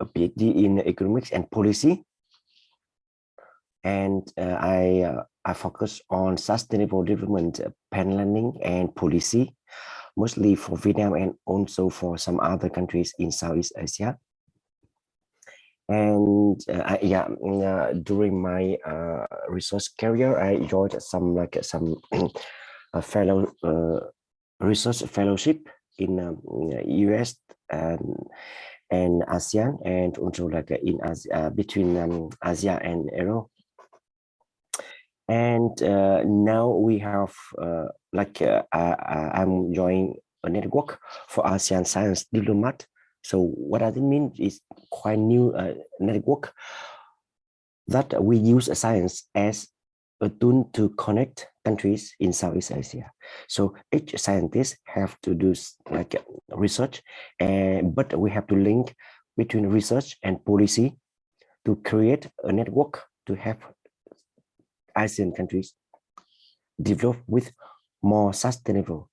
a PhD in economics and policy, and I focus on sustainable development, planning and policy, mostly for Vietnam and also for some other countries in Southeast Asia. And during my research career, I enjoyed some fellow research fellowship in US and ASEAN, and also in between Asia and Europe. And now we have I'm joining a network for ASEAN Science Diplomat. So what does it mean? It's quite new network that we use science as a tool to connect countries in Southeast Asia. So each scientist have to do research, but we have to link between research and policy to create a network to have ASEAN countries develop with more sustainable.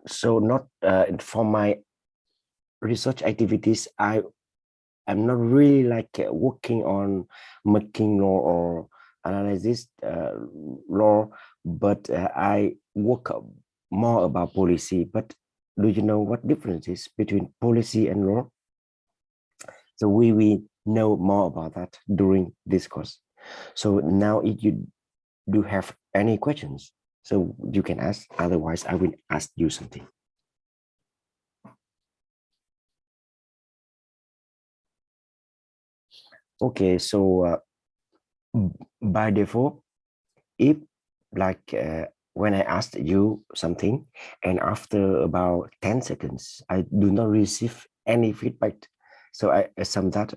So not for my research activities, I'm not really working on making law or analysis law, but I work more about policy. But do you know what difference is between policy and law? So we know more about that during this course. So now if you do have any questions, so you can ask, otherwise I will ask you something. Okay, so by default, if when I asked you something and after about 10 seconds, I do not receive any feedback. So I assume that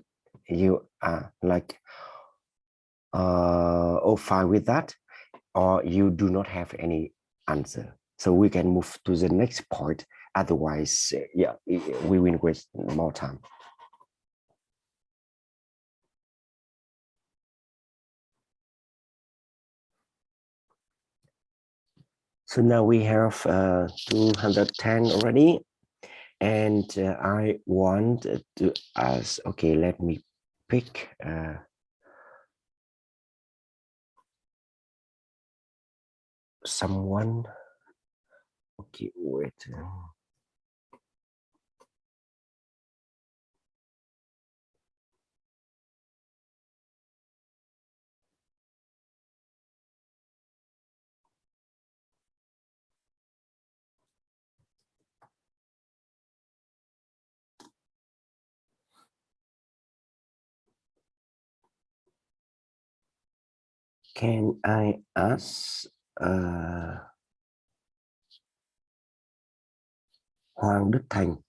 you are fine with that, or you do not have any answer. So we can move to the next part. Otherwise, we will waste more time. So now we have 210 already. And I want to ask, okay, let me pick someone. Okay, wait. Can I ask Hoàng Đức Thành?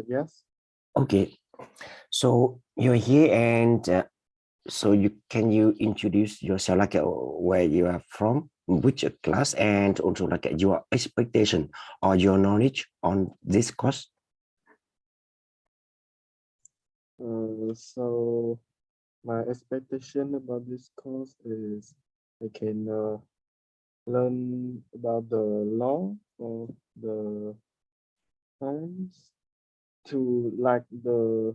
Yes. Okay, so you're here, and so can you introduce yourself, where you are from, which class, and also your expectation or your knowledge on this course? So my expectation about this course is I can learn about the law of the times to the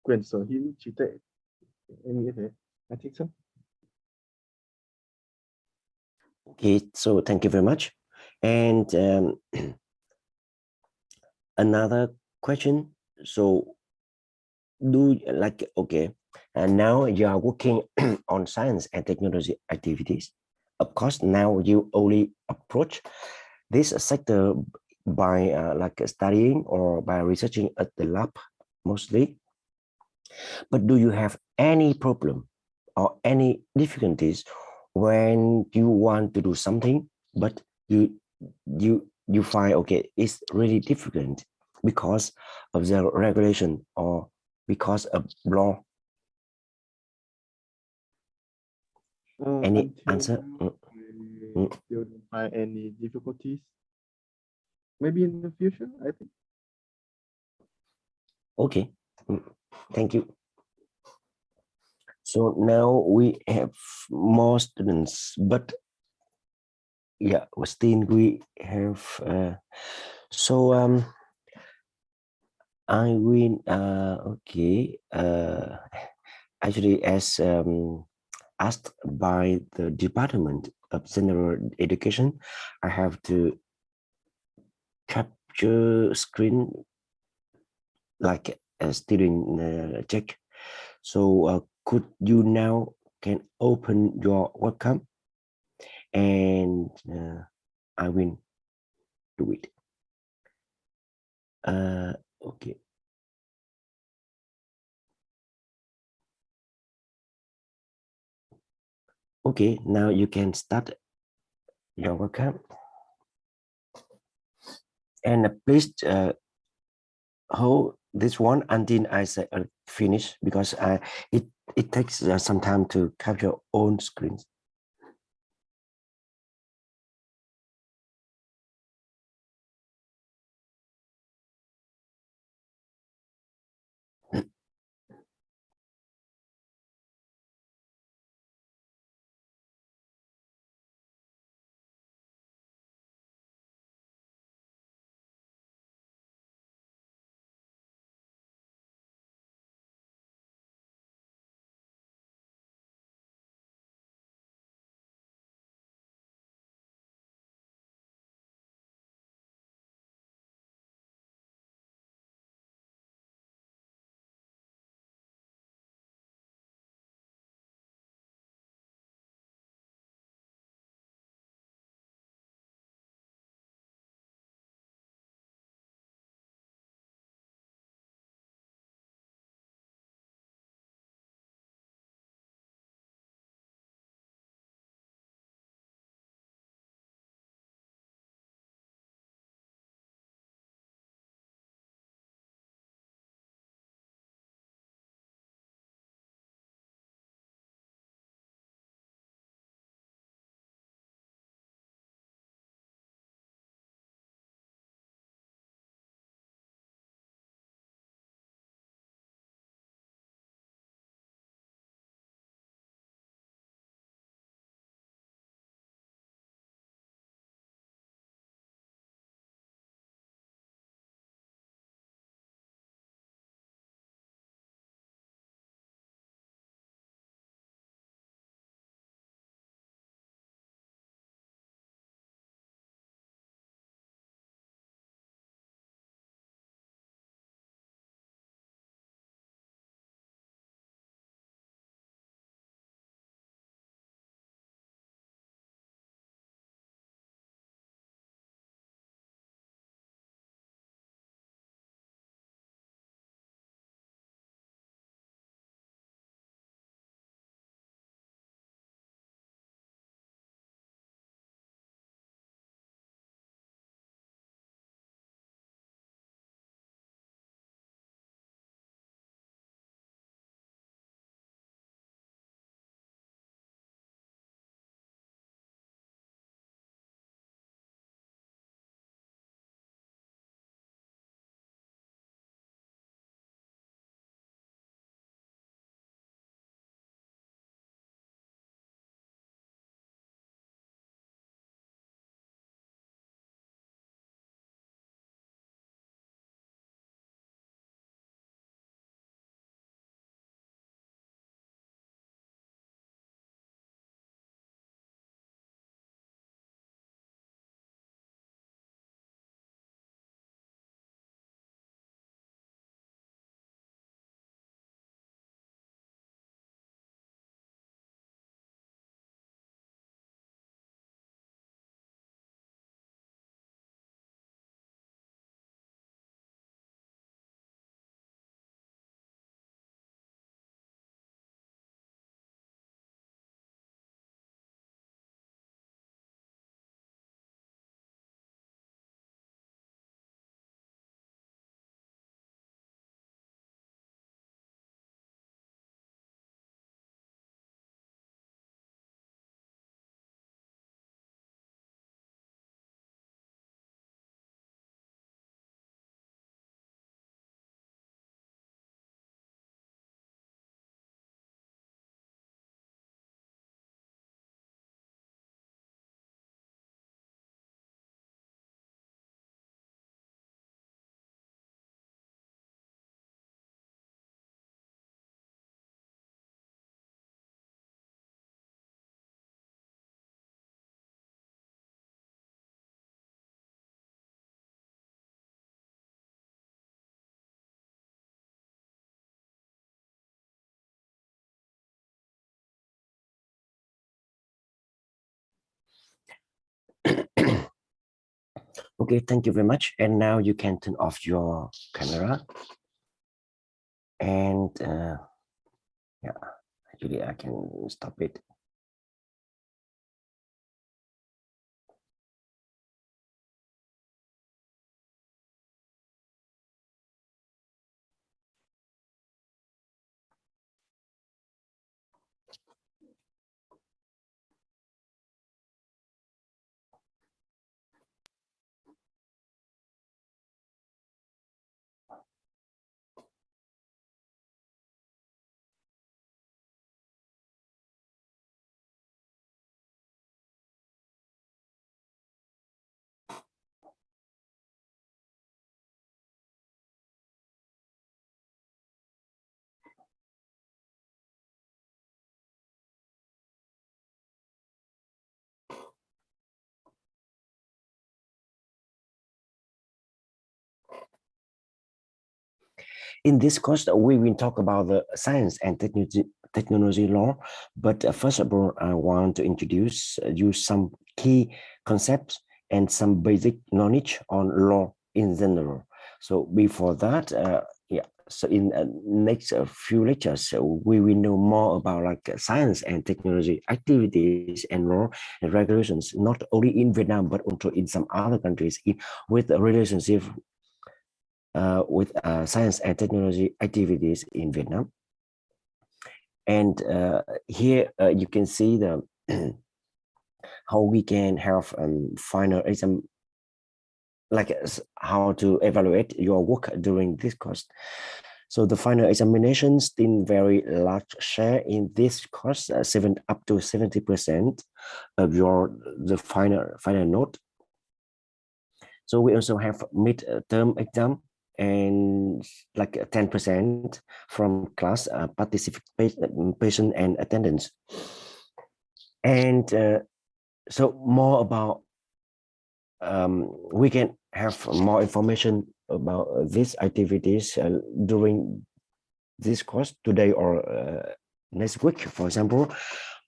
quyền sở hữu trí tuệ. Em nghĩ thế. I think so. Okay, so thank you very much. And another question. So okay, and now you are working on science and technology activities. Of course, now you only approach this sector by studying or by researching at the lab mostly. But do you have any problem or any difficulties when you want to do something, but you find, okay, it's really difficult because of the regulation or because of law? Any answer? I still don't find any difficulties. Maybe in the future, I think. Okay, thank you. So now we have more students, but yeah, still we have. So I will. Okay. Actually, as asked by the Department of General Education, I have to capture screen like a student check. So could you now can open your webcam and I will do it. Okay. Okay, now you can start your webcam and please hold this one until I say finish because it takes some time to capture own screens. Okay, thank you very much. And now you can turn off your camera. And yeah, actually I can stop it. In this course, we will talk about the science and technology law. But first of all, I want to introduce you some key concepts and some basic knowledge on law in general. So before that, yeah. So in next few lectures, we will know more about like science and technology activities and law and regulations, not only in Vietnam but also in some other countries with a relationship with science and technology activities in Vietnam. And here you can see the how we can have final exam, like how to evaluate your work during this course. So the final examinations in very large share in this course, up to 70% of the final note. So we also have mid-term exam and like 10% from class participation and attendance. And so more about, we can have more information about these activities during this course today or next week, for example.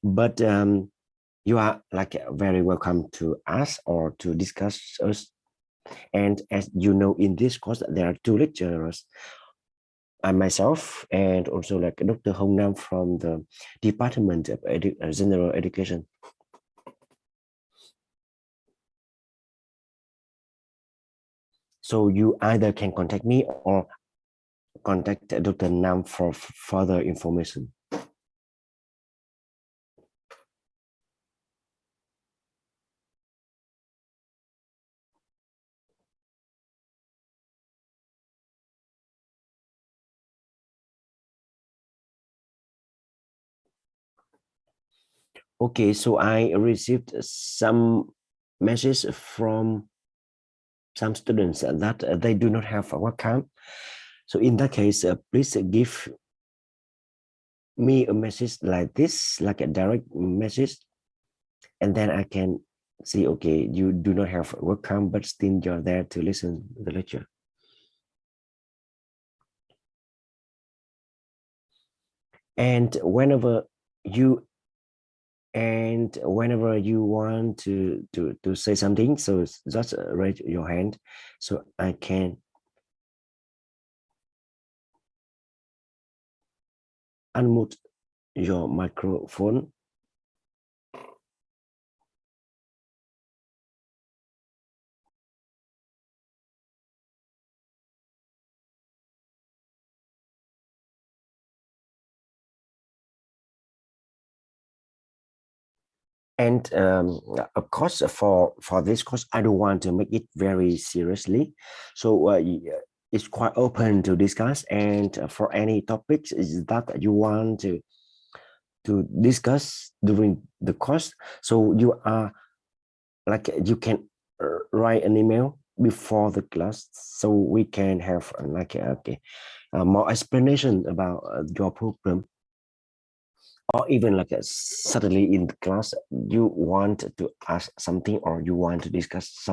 But you are like very welcome to ask or to discuss us. And as you know, in this course, there are two lecturers, I myself, and also like Dr. Hong Nam from the Department of General Education. So you either can contact me or contact Dr. Nam for further information. Okay, so I received some messages from some students that they do not have a webcam. So in that case, please give me a message like this, like a direct message, and then I can see, okay, you do not have a webcam, but still you're there to listen to the lecture. And whenever you want to say something, so just raise your hand so I can unmute your microphone. And of course, for this course, I don't want to make it very seriously. So it's quite open to discuss. And for any topics is that you want to discuss during the course, so you are like you can write an email before the class, so we can have like okay, more explanation about your program. Or even like suddenly in the class you want to ask something or you want to discuss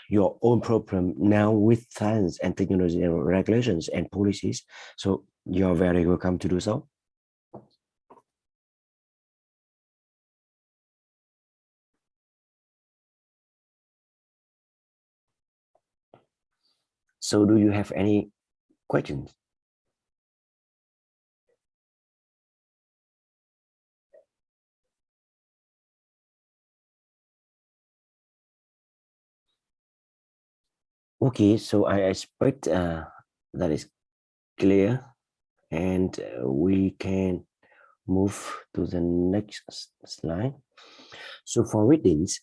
your own problem now with science and technology and regulations and policies, so you're very welcome to do so. So do you have any questions? Okay, so I expect that is clear, and we can move to the next slide. So for readings,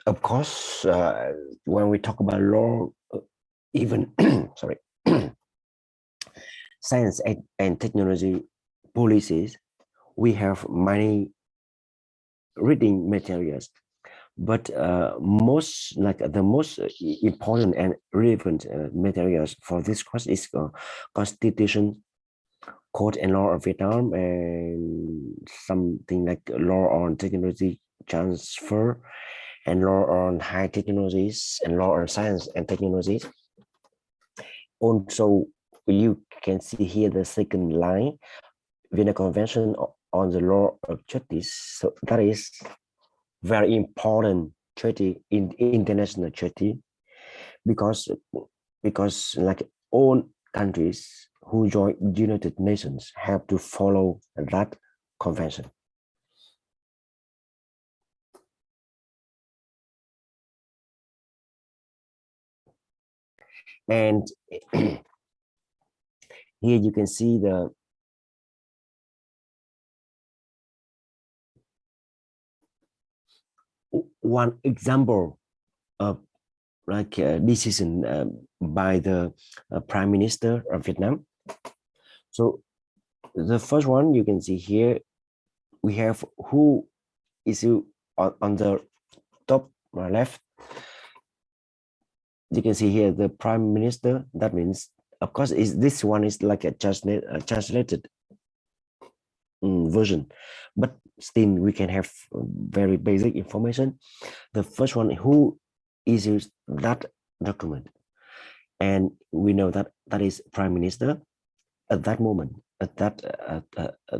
of course, when we talk about law, even sorry, science and technology policies, we have many reading materials, but most important and relevant materials for this course is Constitution, Code and Law of Vietnam, and something like law on technology transfer, and law on high technologies, and law on science and technologies. Also, you can see here the second line, Vienna Convention on the Law of Justice. So that is very important treaty, in international treaty, because like all countries who join United Nations have to follow that convention. And here you can see the one example of like a decision by the Prime Minister of Vietnam. So the first one you can see here, we have who issue on the top left. You can see here the Prime Minister. That means, of course, this one is like a translated version, but still we can have very basic information. The first one, who issues that document, and we know that that is Prime Minister at that moment, at that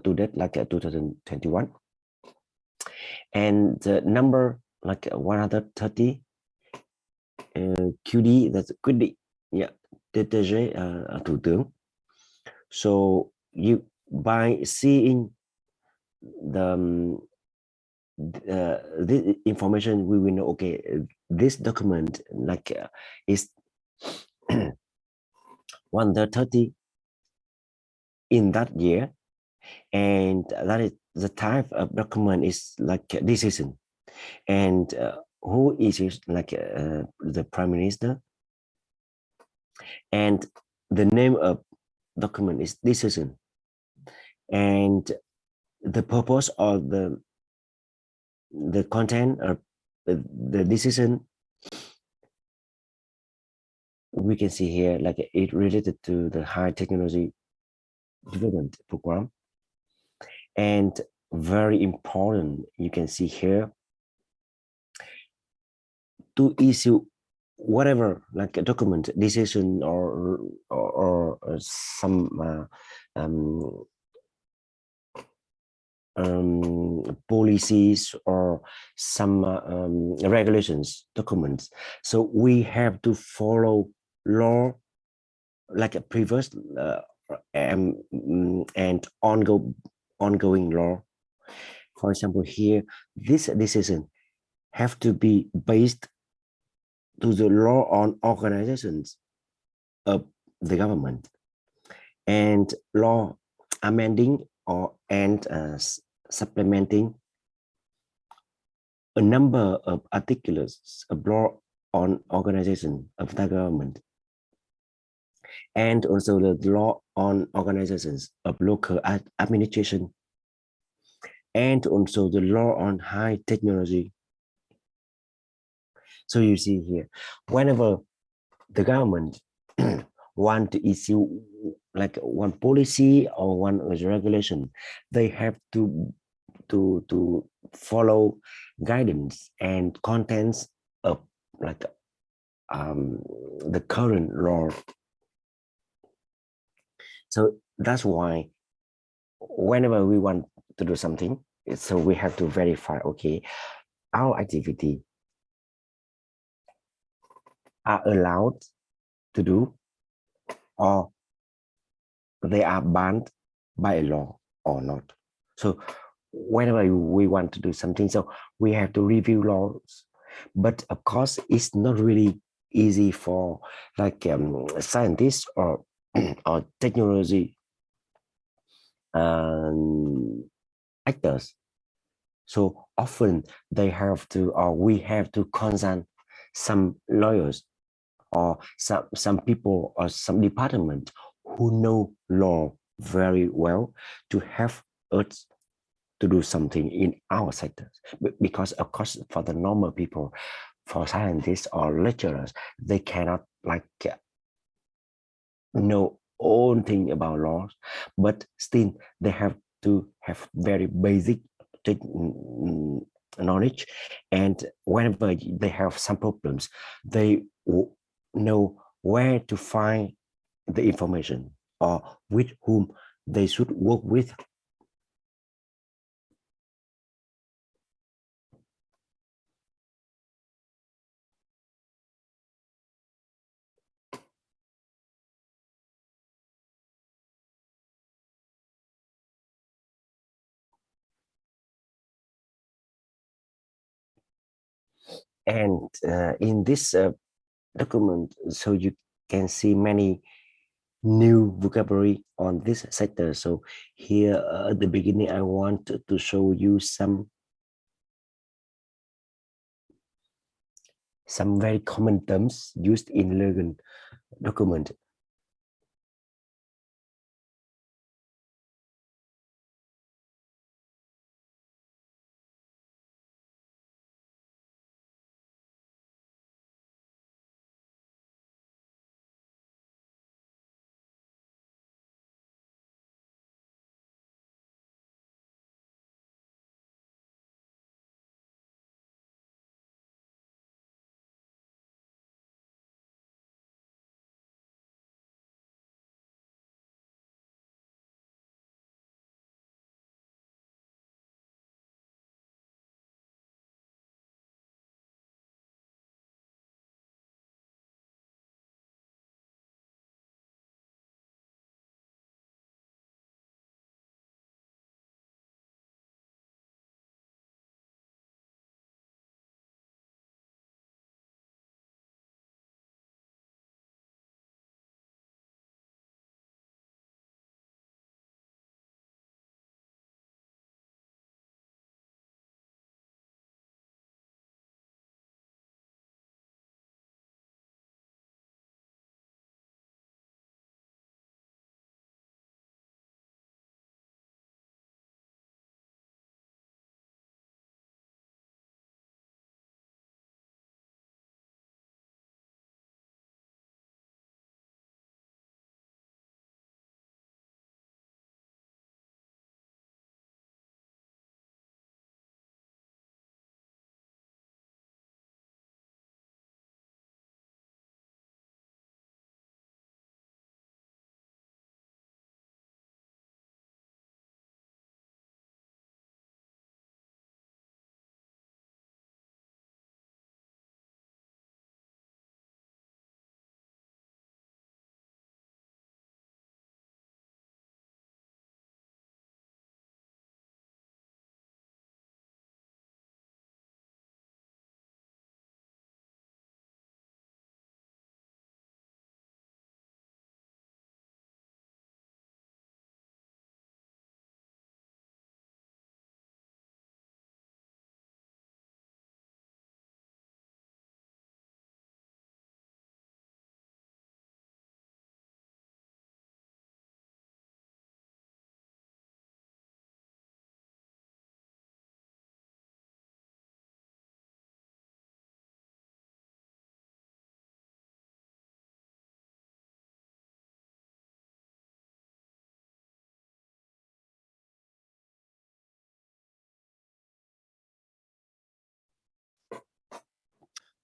to that like 2021, and the number like 130 QD, that's quyết định, yeah, TTG Thủ tướng. So you, by seeing the this information, we will know, okay, this document like is 130 in that year, and that is the type of document is like a decision, and who issues like the Prime Minister, and the name of document is decision, and the purpose of the content of the decision, we can see here like it related to the high technology development program. And very important, you can see here, to issue whatever like a document, decision, or some policies, or some regulations documents. So we have to follow law like a previous and ongoing law. For example, here, this decision have to be based to the law on organizations of the government, and law amending and supplementing a number of articles of law on organization of the government, and also the law on organizations of local administration, and also the law on high technology. So you see here, whenever the government want to issue like one policy or one regulation, they have to follow guidance and contents of like the current law. So that's why whenever we want to do something, so we have to verify, okay, our activity are allowed to do, or they are banned by a law or not. So whenever we want to do something, so we have to review laws. But of course, it's not really easy for like scientists or or technology actors. So often they have to, or we have to consult some lawyers or some people or some department who know law very well to help us to do something in our sectors. Because of course, for the normal people, for scientists or lecturers, they cannot like know all thing about laws, but still they have to have very basic knowledge. And whenever they have some problems, they know where to find the information or with whom they should work with. And in this document, so you can see many new vocabulary on this sector. So here at the beginning, I want to show you some very common terms used in Learn document.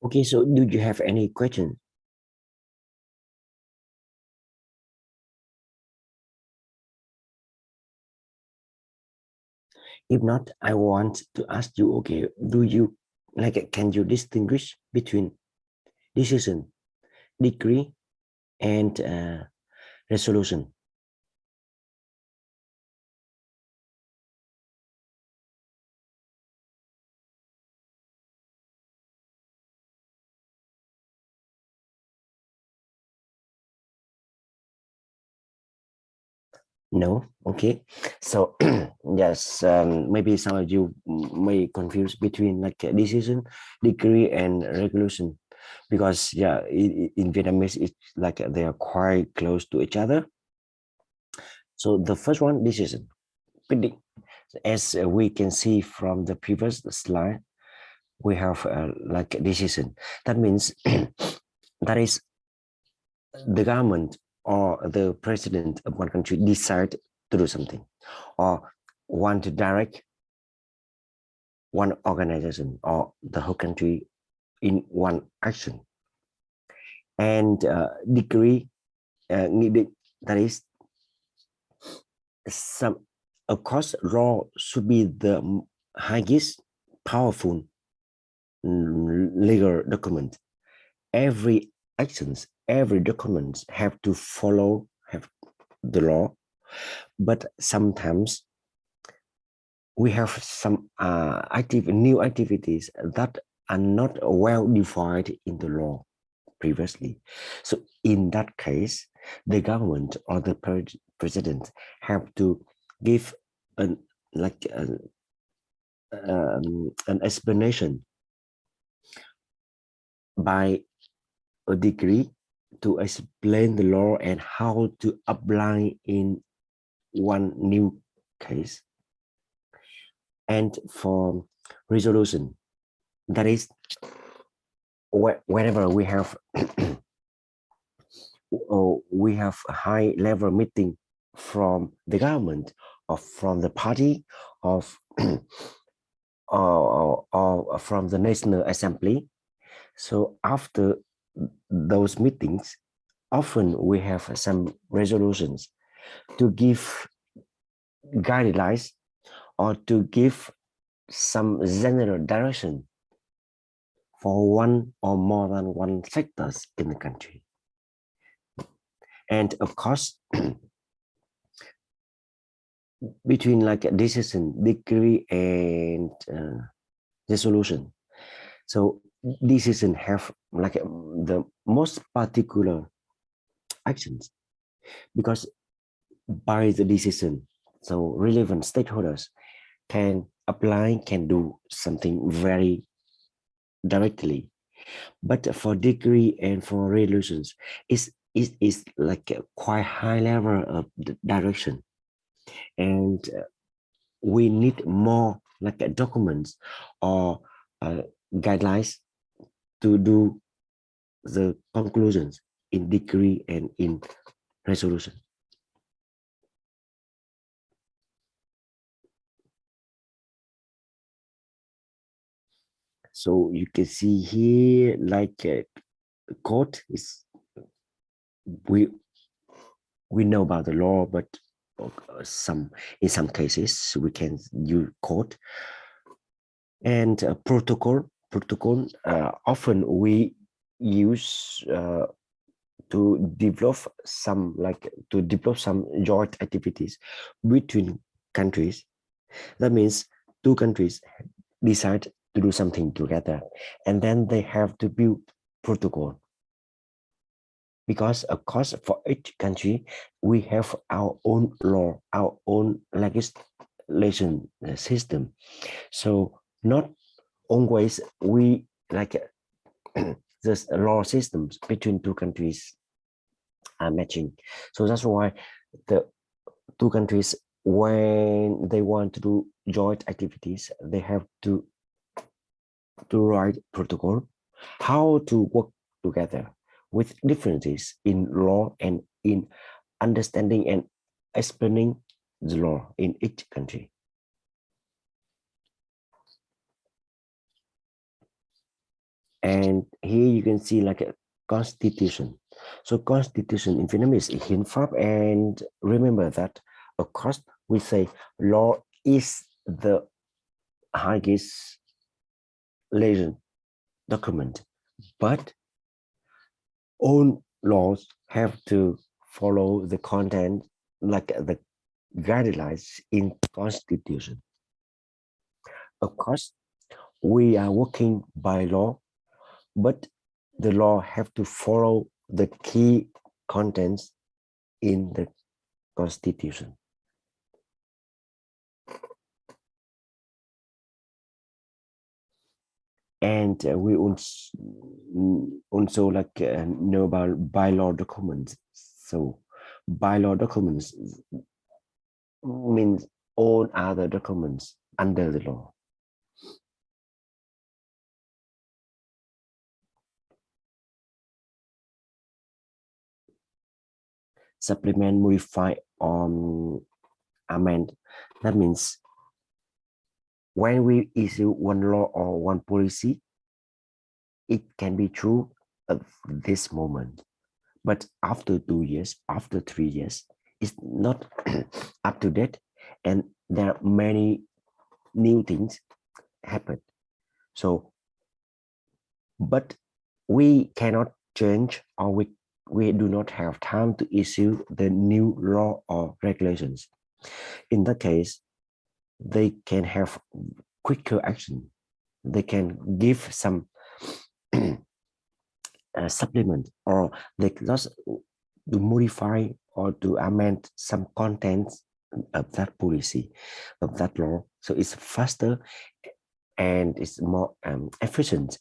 Okay, so do you have any questions? If not, I want to ask you, okay, do you like can you distinguish between decision, decree, and resolution. No, okay. So yes, maybe some of you may confuse between like a decision, decree, and resolution, because yeah, in Vietnamese it's like they are quite close to each other. So the first one, decision, quyết. As we can see from the previous slide, we have like a decision. That means that is the government or the president of one country decide to do something, or want to direct one organization or the whole country in one action. And decree, nghị định, that is some, of course, law should be the highest powerful legal document. Every actions, every documents have to follow have the law, but sometimes we have some new activities that are not well defined in the law previously. So in that case, the government or the president have to give an like an explanation by a decree to explain the law and how to apply in one new case. And for resolution, that is whenever we have we have a high level meeting from the government or from the party of or from the National Assembly. So after those meetings, often we have some resolutions to give guidelines or to give some general direction for one or more than one sectors in the country. And of course, between like a decision, decree, and resolution. So decision have like the most particular actions, because by the decision, so relevant stakeholders can apply, can do something very directly. But for decree and for resolutions, is like a quite high level of the direction, and we need more like documents or guidelines to do the conclusions in decree and in resolution. So you can see here like court is, we know about the law, but in some cases we can use court. And protocol often we use to develop some joint activities between countries. That means two countries decide to do something together, and then they have to build protocol, because of course for each country we have our own law, our own legislation system. So not always we like this law systems between two countries are matching. So that's why the two countries, when they want to do joint activities, they have to write protocol, how to work together with differences in law and in understanding and explaining the law in each country. And here you can see like a constitution. So constitution in Vietnamese is hiến pháp, and remember that of course we say law is the highest legal document, but all laws have to follow the content like the guidelines in Constitution. Of course, we are working by law, but the law have to follow the key contents in the Constitution. And we also like know about bylaw documents. So bylaw documents means all other documents under the law. Supplement, modify, or amend. That means when we issue one law or one policy, it can be true at this moment. But after 2 years, after 3 years, it's not up to date. And there are many new things happen. So, but we cannot change, or we do not have time to issue the new law or regulations. In that case, they can have quicker action. They can give some supplement, or they just to modify or to amend some contents of that policy, of that law. So it's faster and it's more efficient.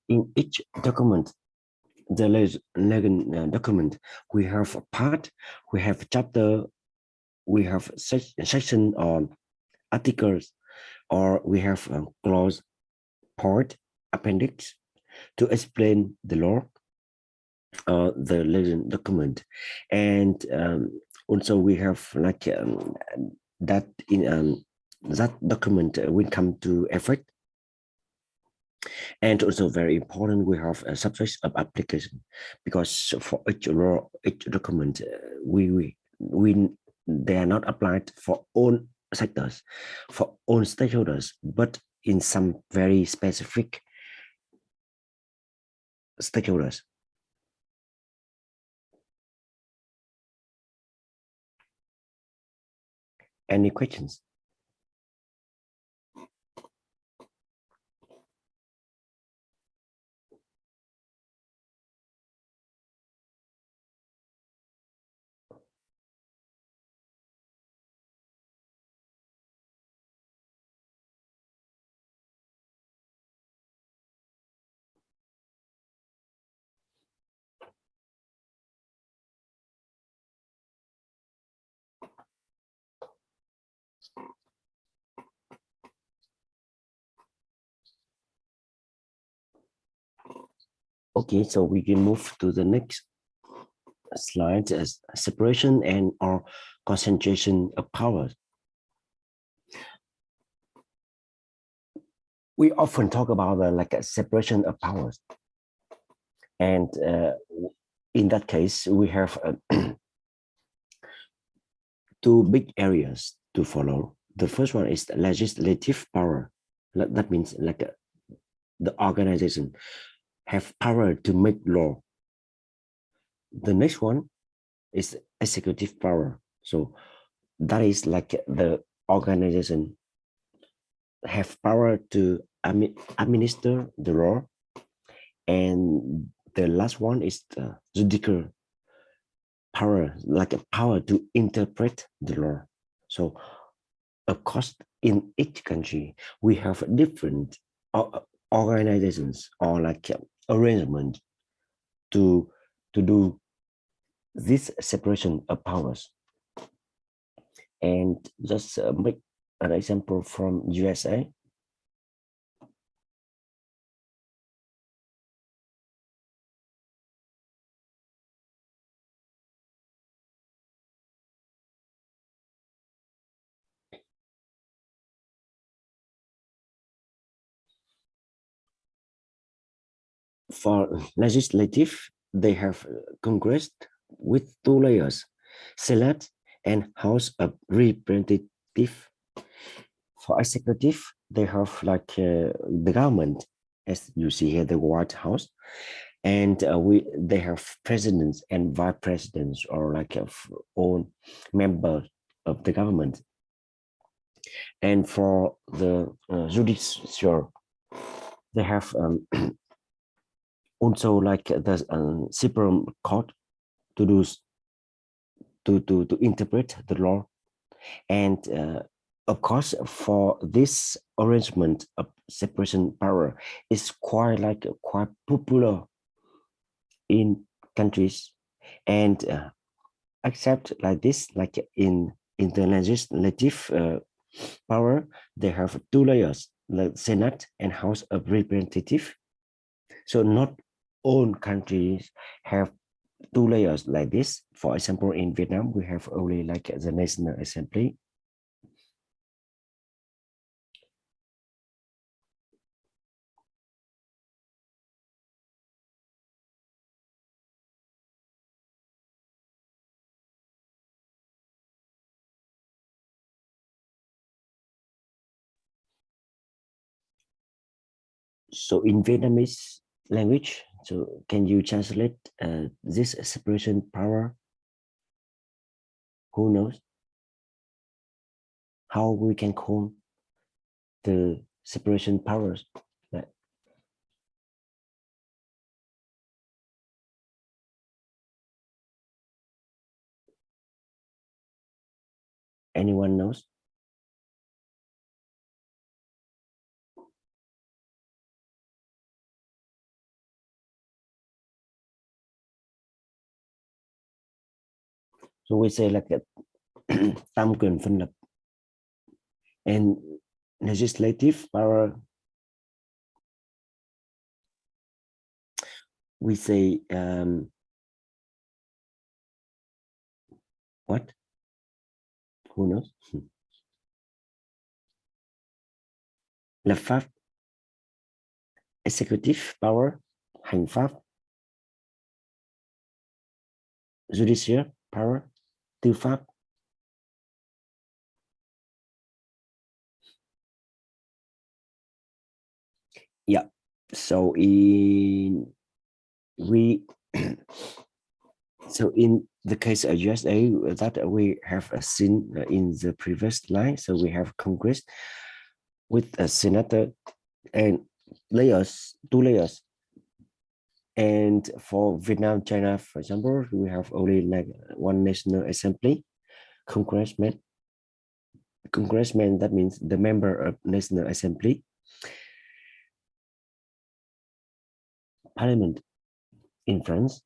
In each document, the legend document, we have a part, we have chapter, we have section on articles, or we have a clause, part, appendix to explain the law, the legend document. And also we have like that in that document will come to effect. And also very important, we have a subject of application, because for each law, each document, we they are not applied for all sectors, for all stakeholders, but in some very specific stakeholders. Any questions? Okay, so we can move to the next slide as separation and or concentration of power. We often talk about like a separation of powers, and in that case, we have two big areas to follow. The first one is the legislative power. That means like the organization have power to make law. The next one is executive power. So that is like the organization have power to administer the law. And the last one is the judicial power, like a power to interpret the law. So of course, in each country, we have different organizations or like arrangement to do this separation of powers. And just make an example from USA. For legislative, they have Congress with two layers, Senate and House of Representative. For executive, they have like the government, as you see here, the White House, and they have presidents and vice presidents, or like own members of the government. And for the judicial, they have also like the Supreme Court to do to interpret the law. And of course, for this arrangement of separation power is quite popular in countries, and except like this, like in the legislative power, they have two layers, like Senate and House of Representatives. So not all countries have two layers like this. For example, in Vietnam, we have only like the National Assembly. So in Vietnamese language, so can you translate this separation power? Who knows how we can call the separation powers? That anyone knows? So we say like tam quyền phân lập, and legislative power, we say what? Who knows? Lập pháp, executive power, hành pháp, judicial power, tư pháp. Yeah. So in so in the case of USA that we have seen in the previous slide, so we have Congress with a senator and layers, two layers. And for Vietnam, China, for example, we have only like one National Assembly, congressman. Congressman, that means the member of National Assembly. Parliament in France.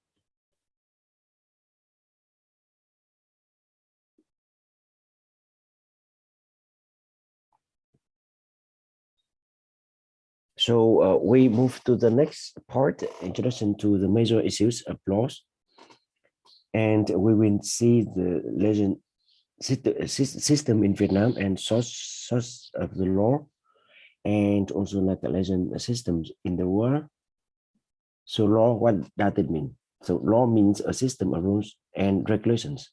So we move to the next part, introduction to the major issues of laws. And we will see the legend system in Vietnam and source of the law, and also like the legend systems in the world. So law, what does it mean? So law means a system of rules and regulations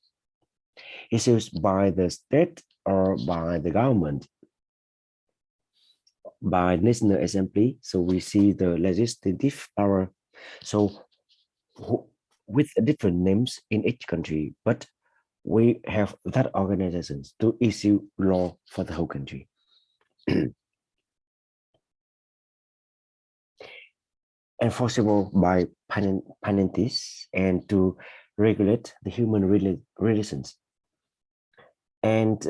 issued by the state or by the government, by National Assembly. So we see the legislative power. So with different names in each country, but we have that organizations to issue law for the whole country. Enforceable by penalties and to regulate the human relations. And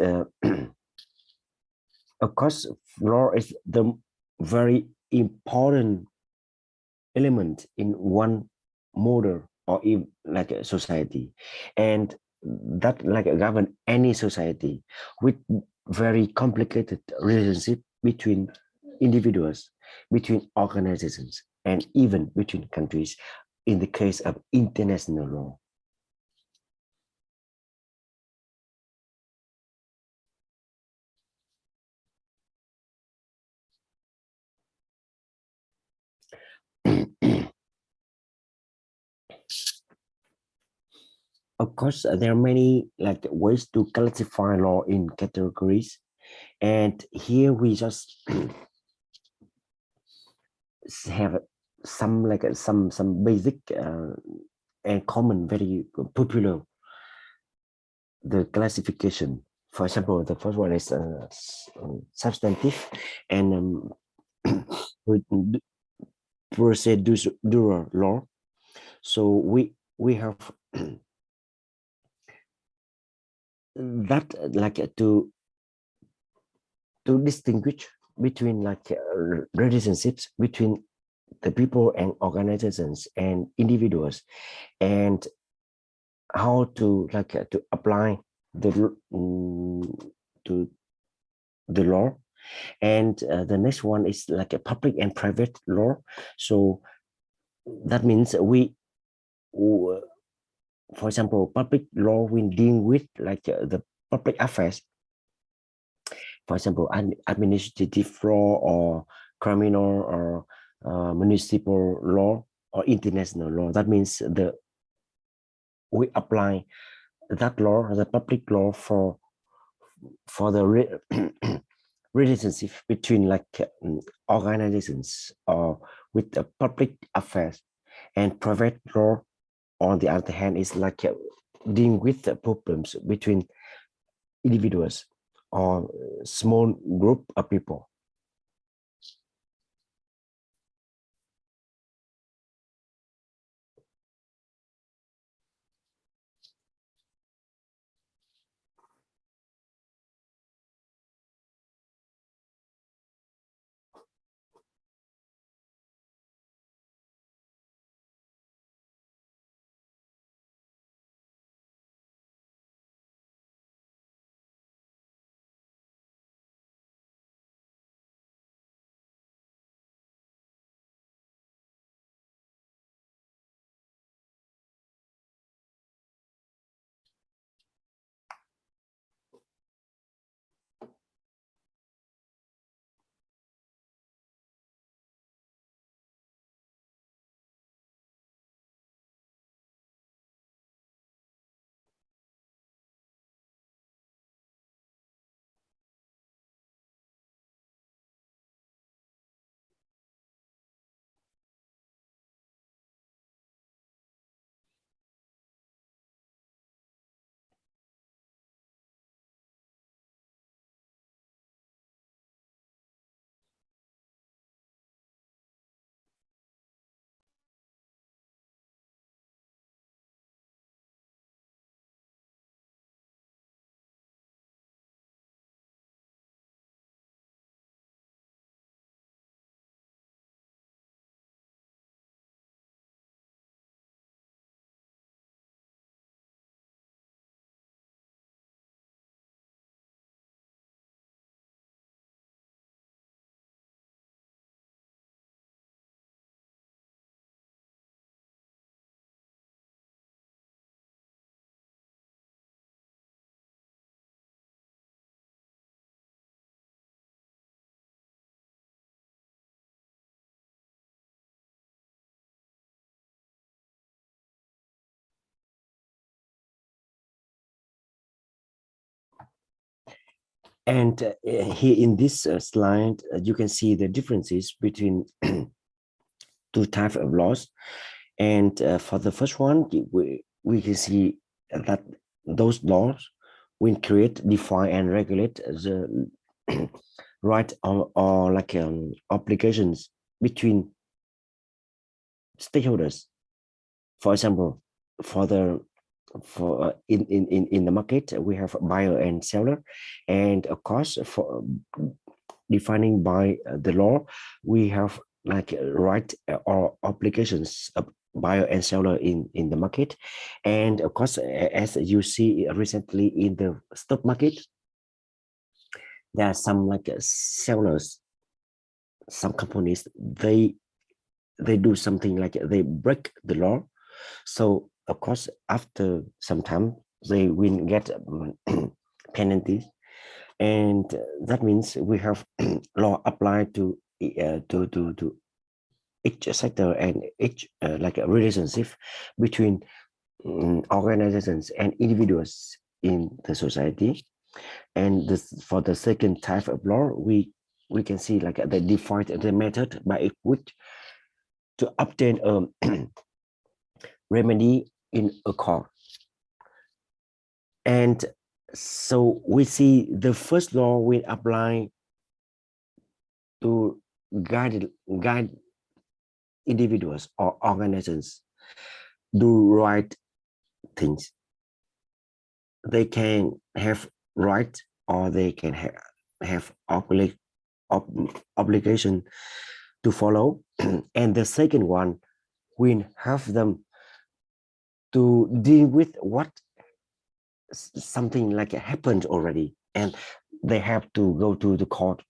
of course, law is the very important element in one model or even like a society, and that like govern any society with very complicated relationship between individuals, between organizations, and even between countries in the case of international law. Of course, there are many like ways to classify law in categories, and here we just have some like some basic and common, very popular the classification. For example, the first one is substantive and procedural law. So we have that like to distinguish between like relationships between the people and organizations and individuals, and how to like to apply the to the law. And the next one is like a public and private law. So that means for example, public law will deal with like the public affairs, for example, administrative law or criminal or municipal law or international law. That means we apply that law, the public law, for the relationship between like organizations or with the public affairs. And private law, on the other hand, is like dealing with the problems between individuals or small group of people. And here in this slide, you can see the differences between two types of laws. And for the first one, we can see that those laws will create, define, and regulate the right or like obligations between stakeholders. For example, in the market, we have buyer and seller, and of course, for defining by the law, we have like right or obligations of buyer and seller in the market. And of course, as you see recently in the stock market, there are some like sellers, some companies, they do something like they break the law. So of course, after some time, they will get penalties, and that means we have law applied to each sector and each like a relationship between organizations and individuals in the society. And this, for the second type of law, we can see like they define the method by which to obtain a remedy in a court. And so we see the first law will apply to guide individuals or organizations do right things. They can have right or they can have obligation to follow. And the second one will have them to deal with what something like happened already, and they have to go to the court.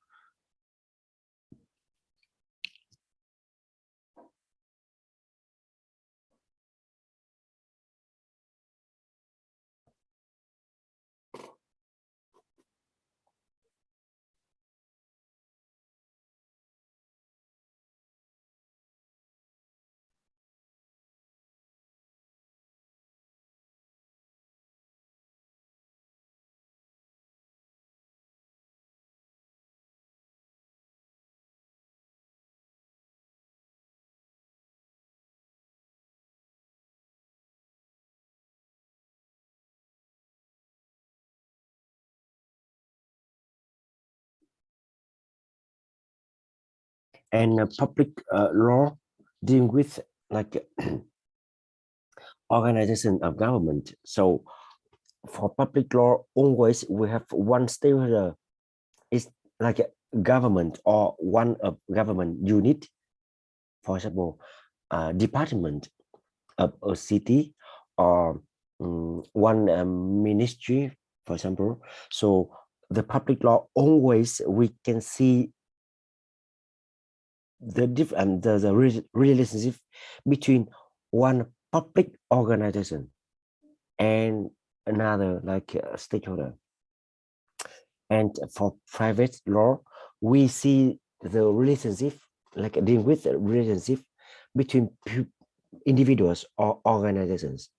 And public law dealing with like organization of government. So for public law, always we have one stakeholder is like a government or one of government unit. For example, department of a city or one ministry, for example. So the public law always we can see the relationship between one public organization and another like stakeholder. And for private law, we see the relationship like dealing with the relationship between individuals or organizations.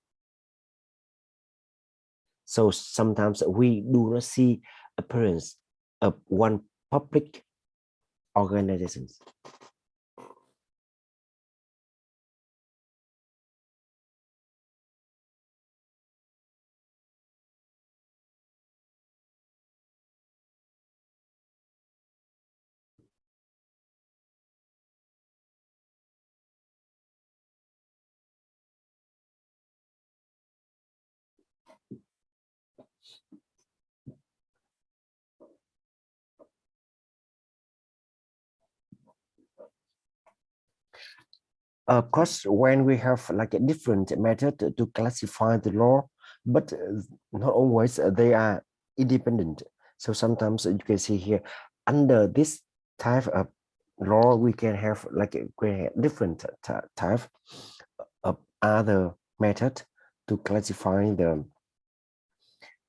So sometimes we do not see appearance of one public organizations. Of course, when we have like a different method to classify the law, but not always they are independent. So sometimes you can see here under this type of law, we can have like a different type of other method to classify the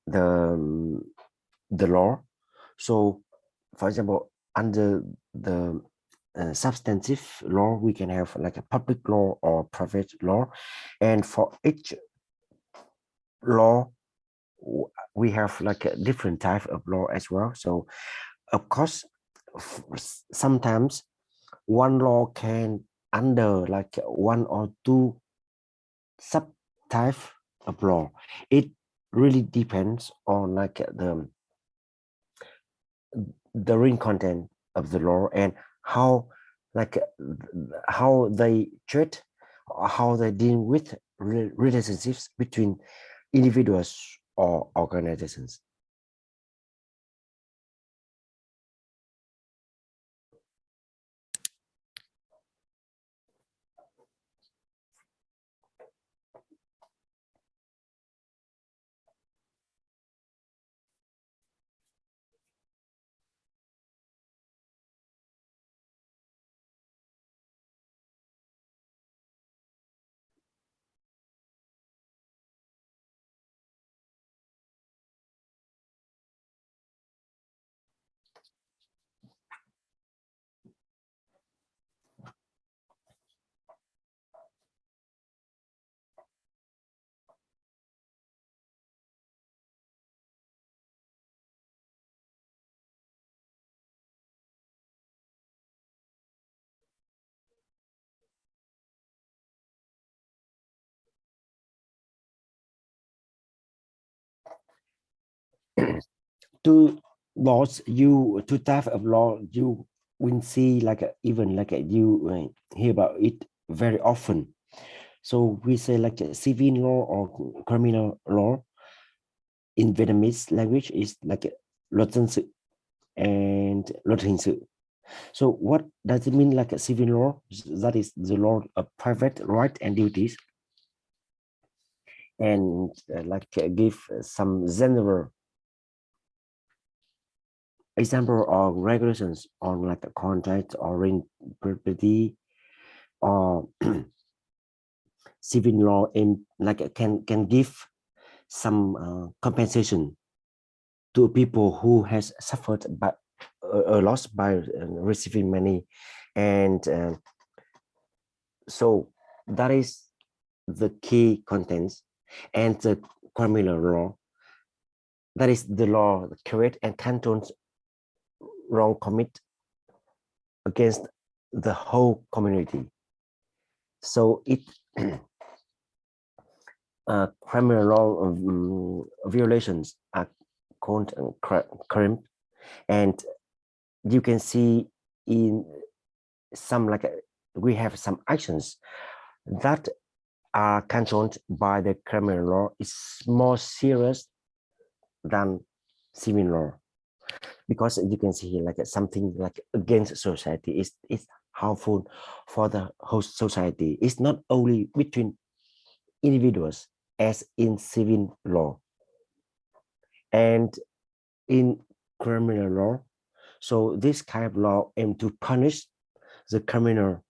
the law. So, for example, under the substantive law, we can have like a public law or private law, and for each law we have like a different type of law as well. So of course, sometimes one law can under like one or two subtype of law. It really depends on like the real content of the law and how like how they treat or how they deal with relationships between individuals or organizations. Two laws, you two type of law you will see like even like you hear about it very often. So we say like a civil law or criminal law in Vietnamese language is like luật dân sự and luật hình sự. So what does it mean like a civil law? That is the law of private right and duties. And give some general example of regulations on like a contract or rent property or civil law in like can give some compensation to people who has suffered by a loss by receiving money. And so that is the key contents. And the criminal law, that is the law that create and cantons wrong commit against the whole community. So it criminal law violations are called crime, and you can see in some like we have some actions that are controlled by the criminal law is more serious than civil law, because you can see here like something like against society is harmful for the whole society. It's not only between individuals as in civil law and in criminal law. So this kind of law aim to punish the criminal,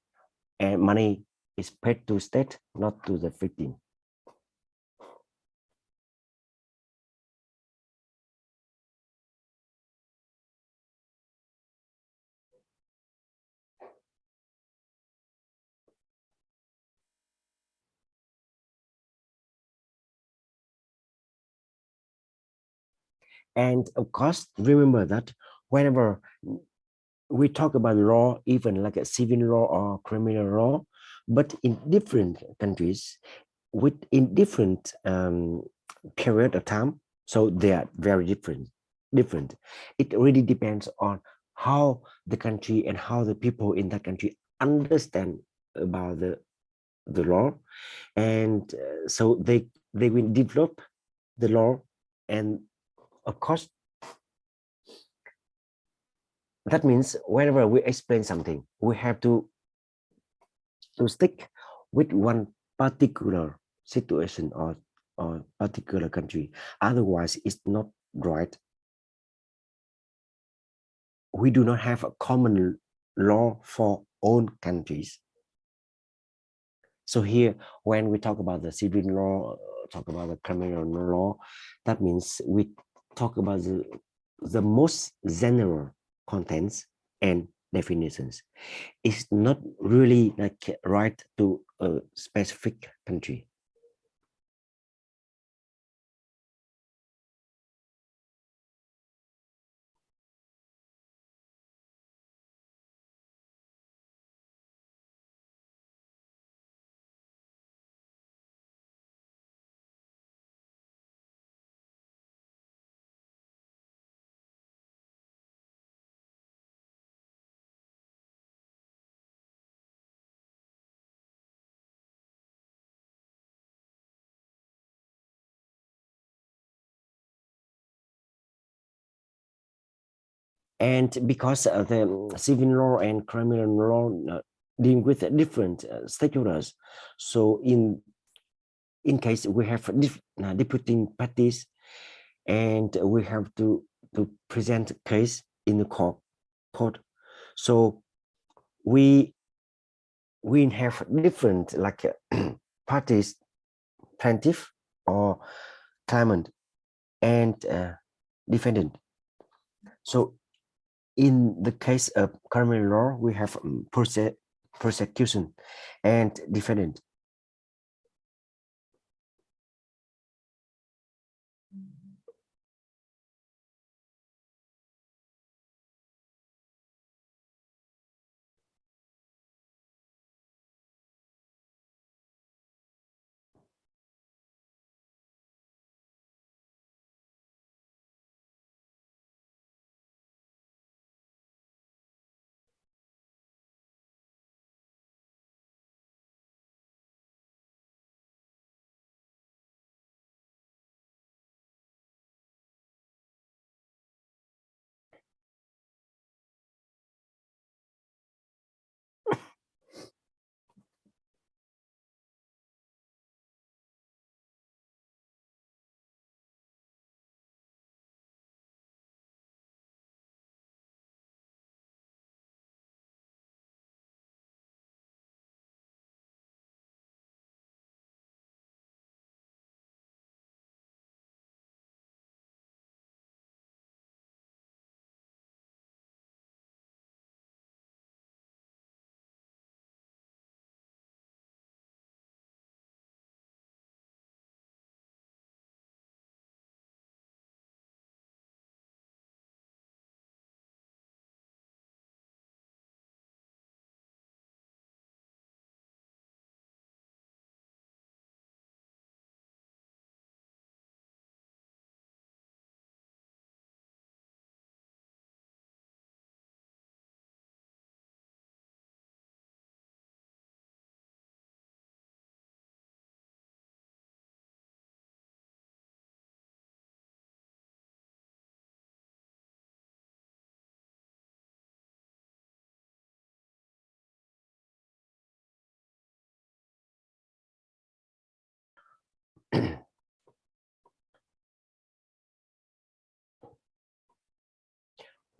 and money is paid to state, not to the victim. And of course, remember that whenever we talk about law, even like a civil law or criminal law, but in different countries, with in different period of time, so they are very different. It really depends on how the country and how the people in that country understand about the law. And so they will develop the law. And of course, that means whenever we explain something, we have to stick with one particular situation or particular country. Otherwise, it's not right. We do not have a common law for all countries. So here, when we talk about the civil law, talk about the criminal law, that means we talk about the most general contents and definitions. It's not really like right to a specific country. And because the civil law and criminal law deal with different stakeholders, so in case we have disputing parties, and we have to present a case in the court. So we have different like parties, plaintiff or claimant, and defendant. So in the case of criminal law, we have prosecution and defendant.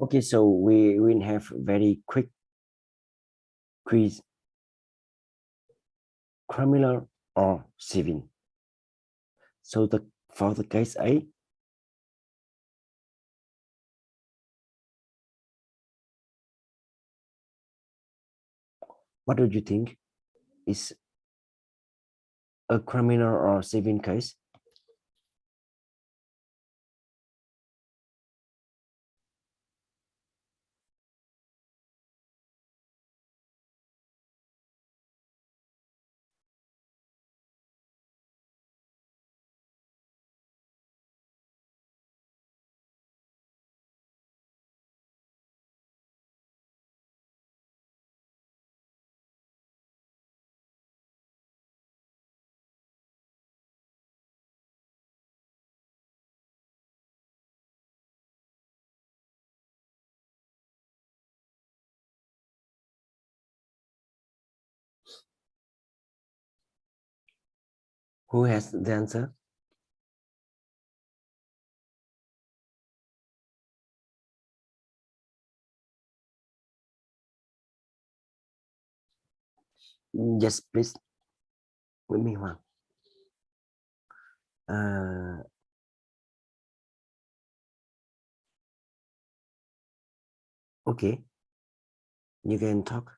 Okay, so we will have very quick quiz. Criminal or civil? So for the case A, what do you think is a criminal or civil case? Who has the answer? Yes, please. With me, Hoàng. Okay, you can talk.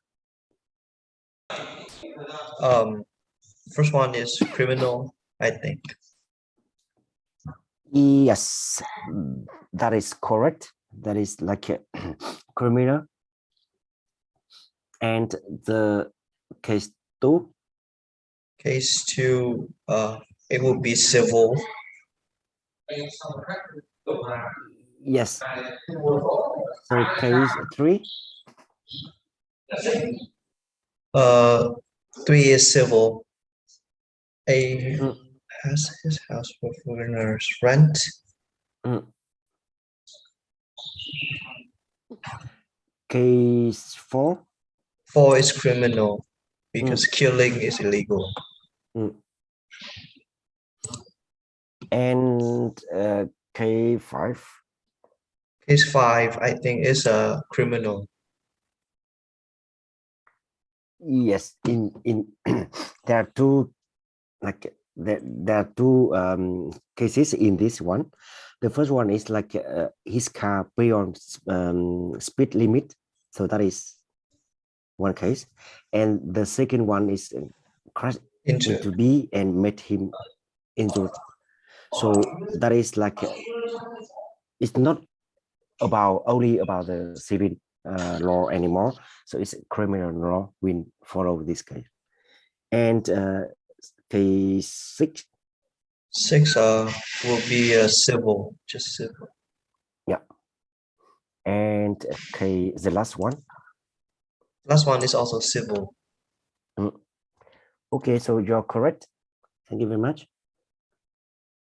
First one is criminal, I think. Yes, that is correct. That is like a criminal. And the case 2? Case 2, it would be civil. Yes. So case 3? 3 is civil. A has his house for foreigners rent. Case 4. 4 is criminal because killing is illegal. And K5. Case 5, I think, is a criminal. Yes, in there are two there are two cases in this one. The first one is like his car beyond speed limit, so that is one case, and the second one is crash into B and made him injured. So that is like it's not about only about the civil law anymore. So it's criminal law. We follow this case. And case 6. 6 will be civil, just civil. Yeah. And the last one. Last one is also civil. Okay, so you're correct. Thank you very much.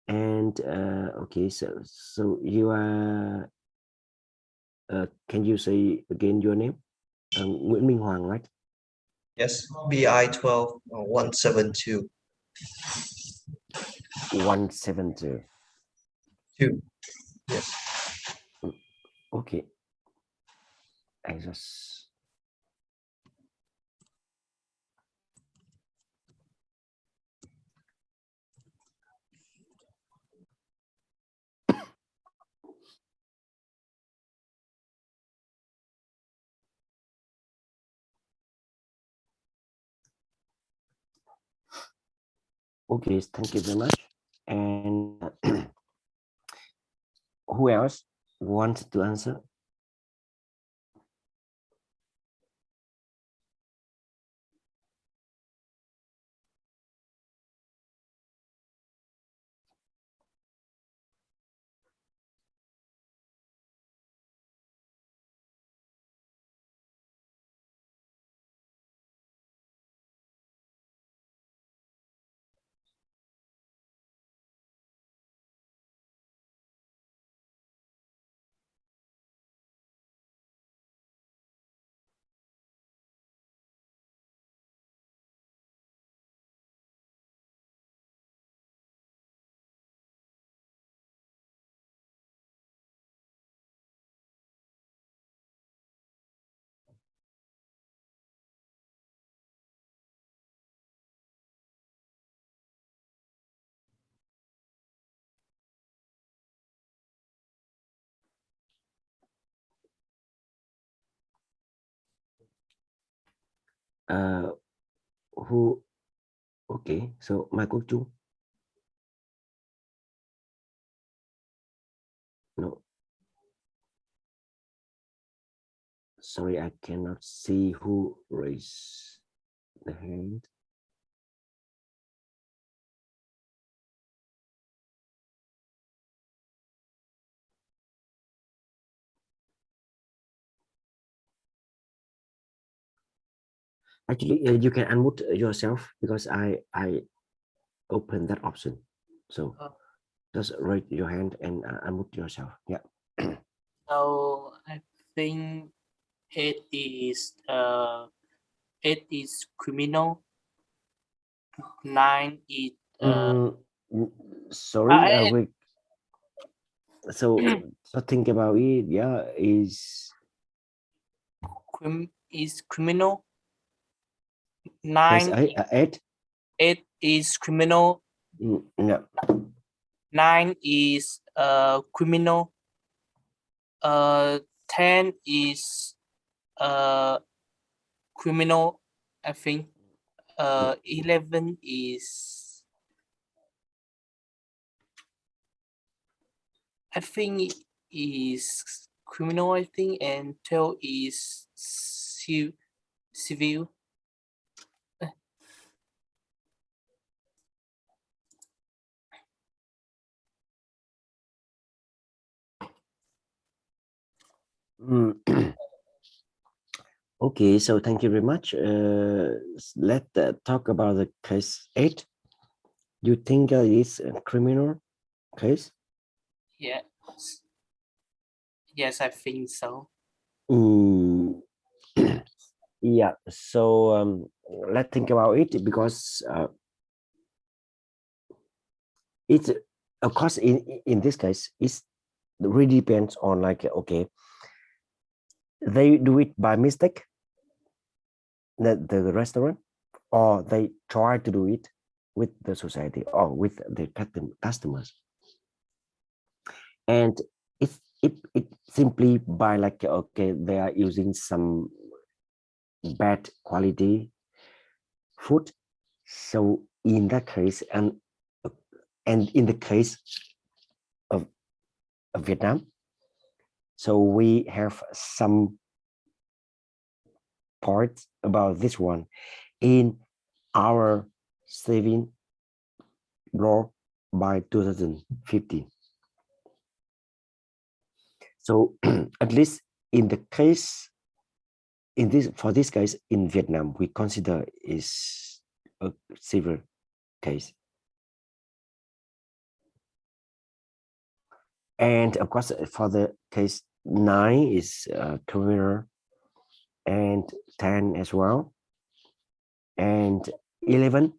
And okay, so you are. Can you say again your name? Nguyễn Minh Hoàng, right? Yes, BI 12 172. 172. 2. Yes. Okay. I just. Okay, thank you very much. And who else wants to answer? Who? Okay, so Mai Quốc Trung. No. Sorry, I cannot see who raised the hand. Actually, you can unmute yourself because I opened that option. So just raise your hand and unmute yourself. Yeah. So I think it is criminal. 9 is sorry. So think about it. Yeah, is criminal. 9 8. 8 is criminal. No. 9 is criminal. 10 is criminal, I think. 11 is, I think, is criminal, I think, and 12 is civil. Okay, so thank you very much. Let's talk about the case 8. You think it's a criminal case? Yes. Yes, I think so. Mm, yeah. So let's think about it because it's of course in this case it's really depends on like okay they do it by mistake the restaurant or they try to do it with the society or with the customers and it simply by like okay they are using some bad quality food so in that case and in the case of, Vietnam so we have some parts about this one in our saving law by 2015 so at least in the case in this for this case in Vietnam we consider is a severe case and of course for the case 9 is criminal and 10 as well and 11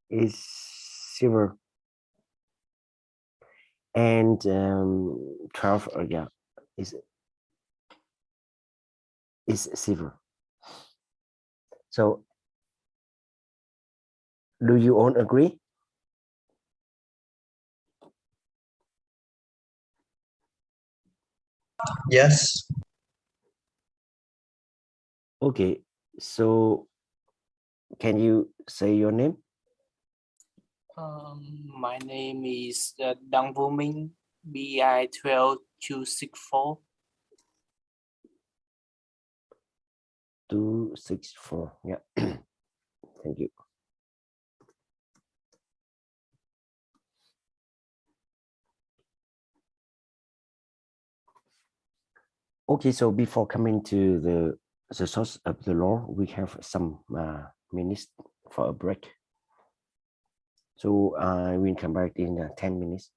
is silver and 12 yeah is silver so do you all agree? Yes. Okay, so can you say your name? My name is Đăng Vũ Minh, BI 12264. 264. Yeah. Thank you. Okay, so before coming to the source of the law, we have some minutes for a break. So I will come back in 10 minutes.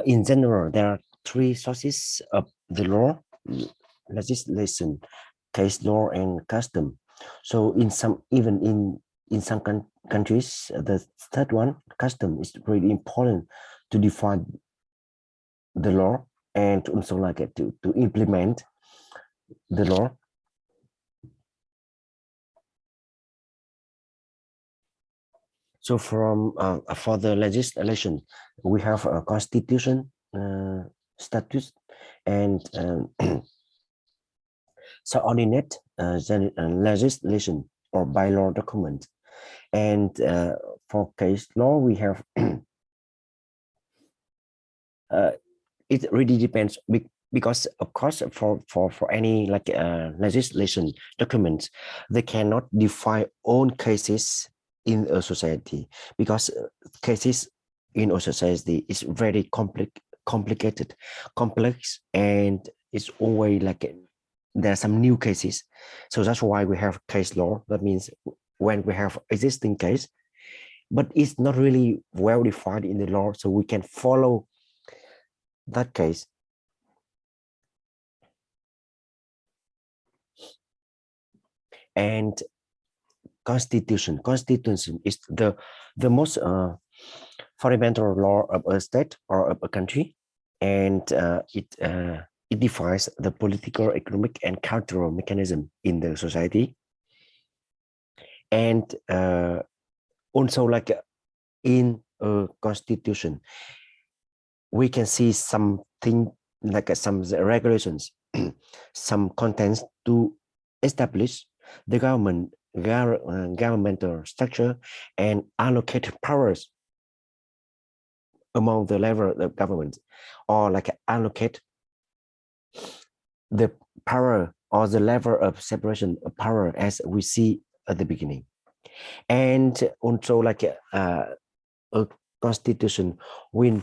in general, there are three sources of the law: legislation, case law, and custom. So in some, even in some countries, the third one, custom, is really important to define the law and also like to implement the law. So from for the legislation, we have a constitution, statutes, and subordinate legislation or bylaw document. And for case law, we have it really depends because of course for any like legislation documents, they cannot define own cases in a society, because cases in a society is very complicated, complex, and it's always like there are some new cases. So that's why we have case law. That means when we have existing case, but it's not really well defined in the law, so we can follow that case. And constitution is the most fundamental law of a state or of a country, and it defines the political, economic, and cultural mechanism in the society. And also like in a constitution, we can see something like some regulations, some contents to establish the governmental structure and allocate powers among the level of government, or like allocate the power or the level of separation of power as we see at the beginning. And also like a constitution will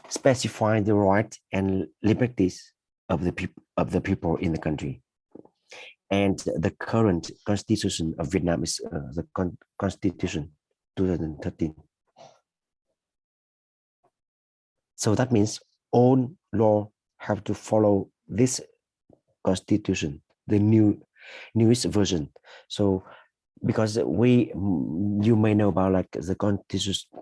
specify the rights and liberties of the people in the country. And the current constitution of Vietnam is the Constitution 2013. So that means all law have to follow this constitution, the newest version. So because you may know about like the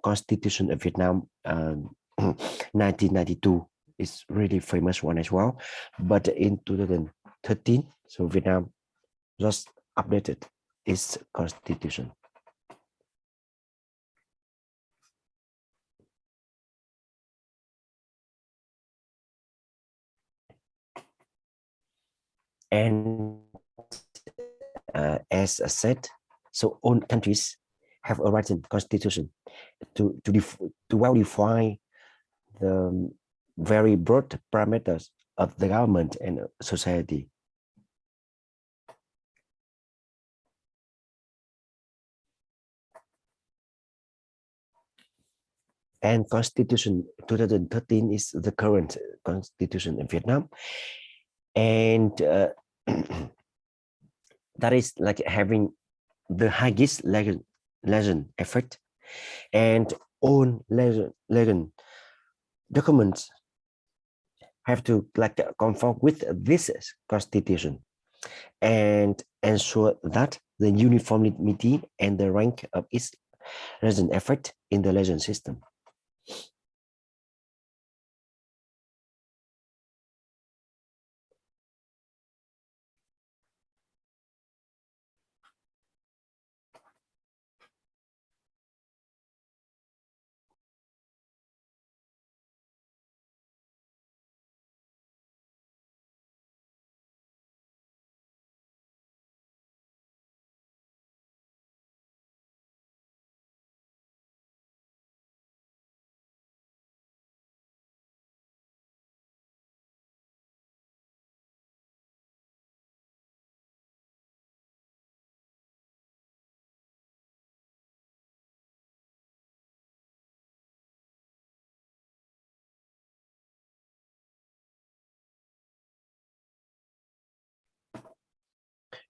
constitution of Vietnam, 1992 is really famous one as well, but in 2013, so Vietnam just updated its constitution. And as I said, so all countries have a written constitution to well define the very broad parameters of the government and society. And Constitution 2013 is the current constitution in Vietnam, and that is like having the highest legend effect, and all legend documents have to like conform with this constitution and ensure that the uniformity and the rank of its legend effect in the legend system.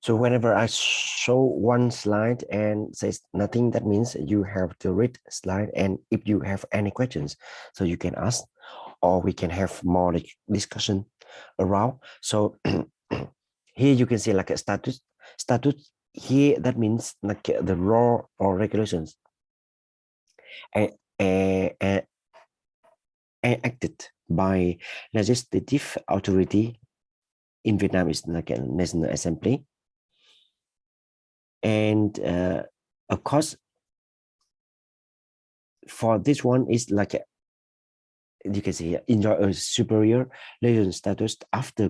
So whenever I show one slide and says nothing, that means you have to read slide. And if you have any questions, so you can ask, or we can have more discussion around. So here you can see like a statute here, that means like the law or regulations and acted by legislative authority. In Vietnam is like a National Assembly, and of course for this one is like you can see enjoy a superior legal status after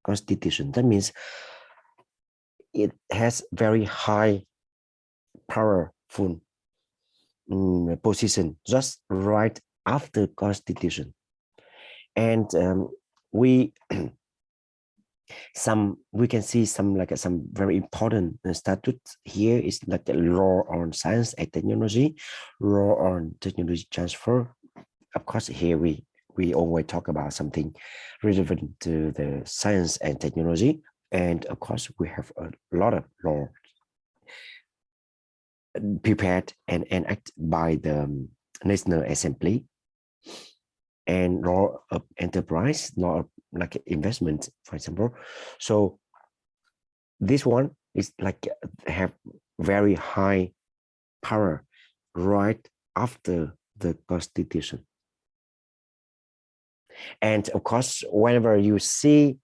constitution. That means it has very high powerful position just right after constitution. And we can see some like some very important statutes here is like a law on science and technology, law on technology transfer. Of course here we always talk about something relevant to the science and technology, and of course we have a lot of law prepared and enacted by the National Assembly, and law of enterprise, law of like investment, for example. So this one is like have very high power right after the constitution. And of course, whenever you see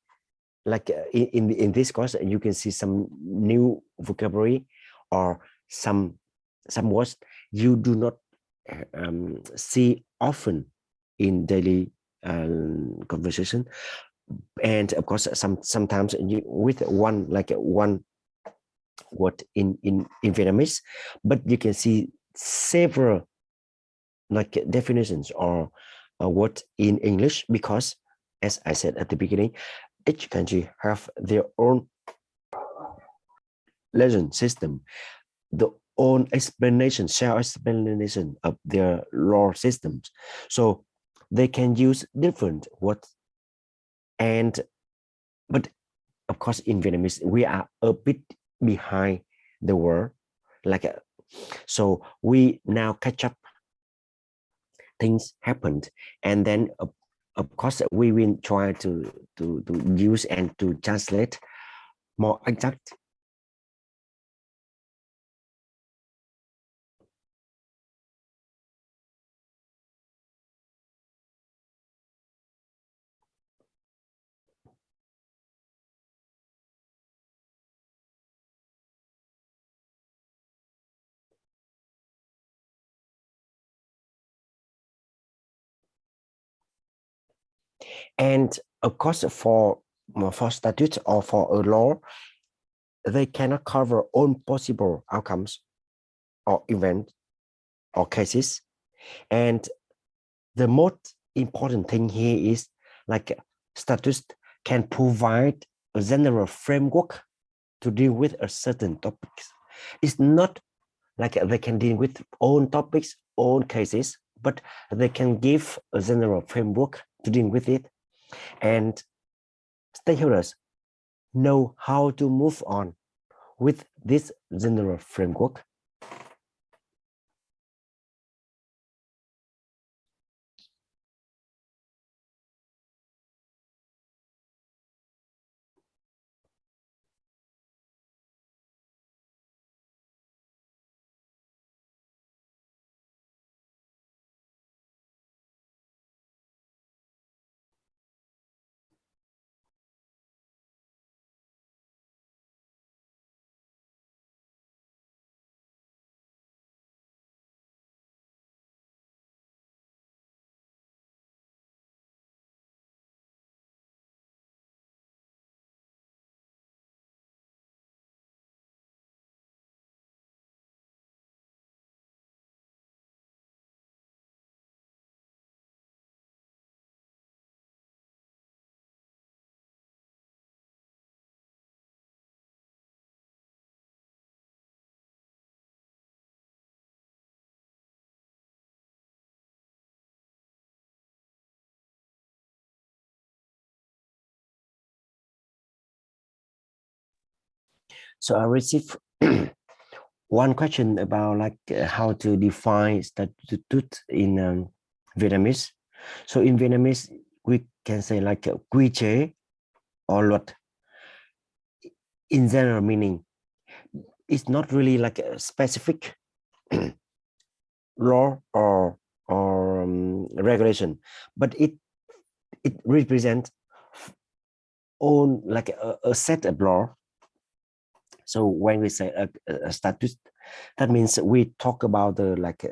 like in this course, you can see some new vocabulary or some words you do not see often in daily conversation. And of course sometimes with one word in Vietnamese, but you can see several like definitions or a word in English, because as I said at the beginning, each country have their own legend system, the own explanation, self-explanation of their law systems. So they can use different words. And but of course in Vietnamese we are a bit behind the world, like so we now catch up. Things happened, and then of course we will try to use and to translate more exact. And of course for statutes or for a law, they cannot cover all possible outcomes or events or cases. And the most important thing here is like statutes can provide a general framework to deal with a certain topics. It's not like they can deal with own topics, own cases, but they can give a general framework to deal with it. And stakeholders know how to move on with this general framework. So I received one question about like how to define statute in Vietnamese. So in Vietnamese, we can say like quy chế or luật. In general meaning, it's not really like a specific law or regulation, but it represents own like a set of law. So when we say a statute, that means we talk about the like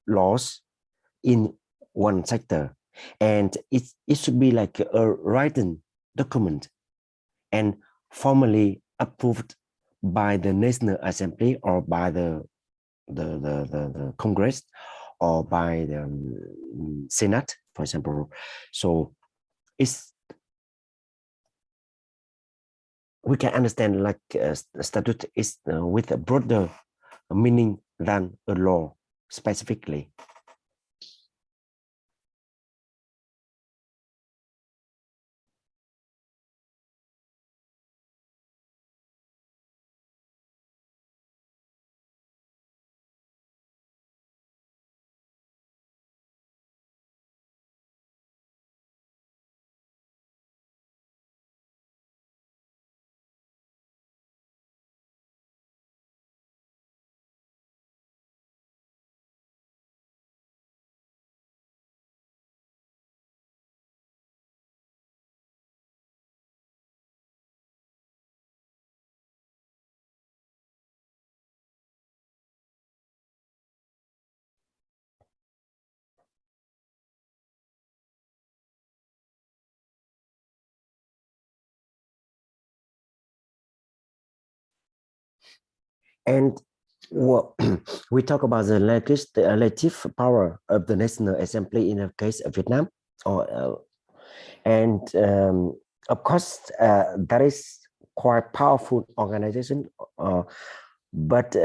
laws in one sector, and it should be like a written document and formally approved by the National Assembly or by the Congress or by the Senate, for example. So it's we can understand like a statute is with a broader meaning than a law specifically. And well, we talk about the legislative power of the National Assembly in the case of Vietnam, and of course that is quite powerful organization, but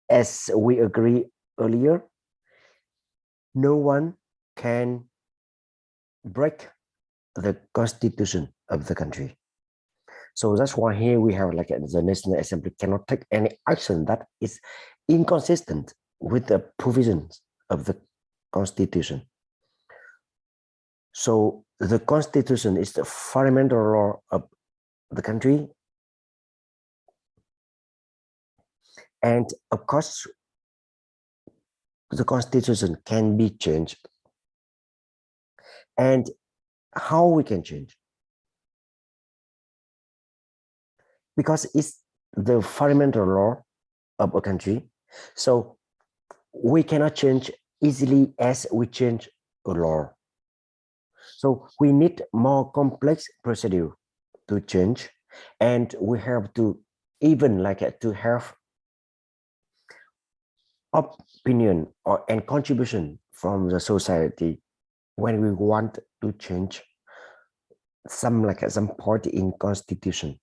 as we agree earlier, no one can break the constitution of the country. So that's why here we have like the National Assembly cannot take any action that is inconsistent with the provisions of the Constitution. So the Constitution is the fundamental law of the country. And of course, the Constitution can be changed. And how we can change? Because it's the fundamental law of a country. So we cannot change easily as we change a law. So we need more complex procedure to change, and we have to even like to have opinion or and contribution from the society when we want to change some like some part in constitution.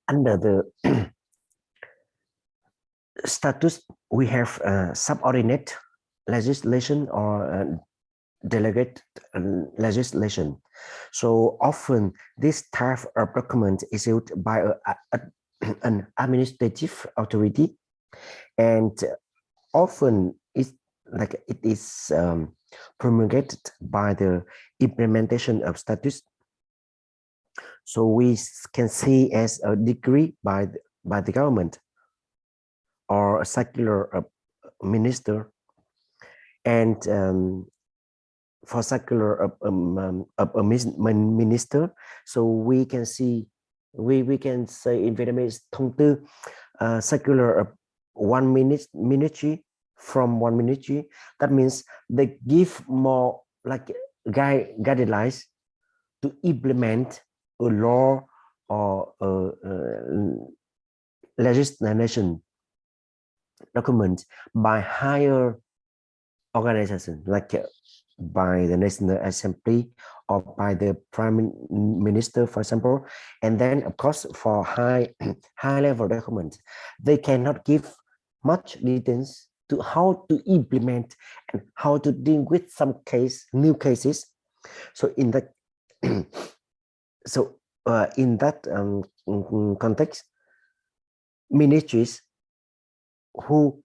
Under the status, we have subordinate legislation or delegate legislation. So often this type of document is issued by an administrative authority, and often it's like it is promulgated by the implementation of statutes. So we can see as a decree by the government or a circular minister, and for circular of a minister. So we can see, we can say in Vietnamese thông tư, circular of one ministry from one ministry. That means they give more like guidelines to implement a law or a legislation document by higher organization, like by the National Assembly or by the Prime Minister, for example. And then, of course, for high level documents, they cannot give much details to how to implement and how to deal with some new cases. So in that context, ministries who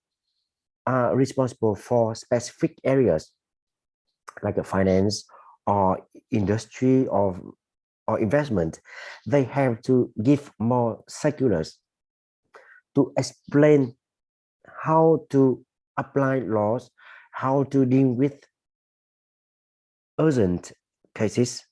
are responsible for specific areas like a finance or industry or investment, they have to give more circulars to explain how to apply laws, how to deal with urgent cases.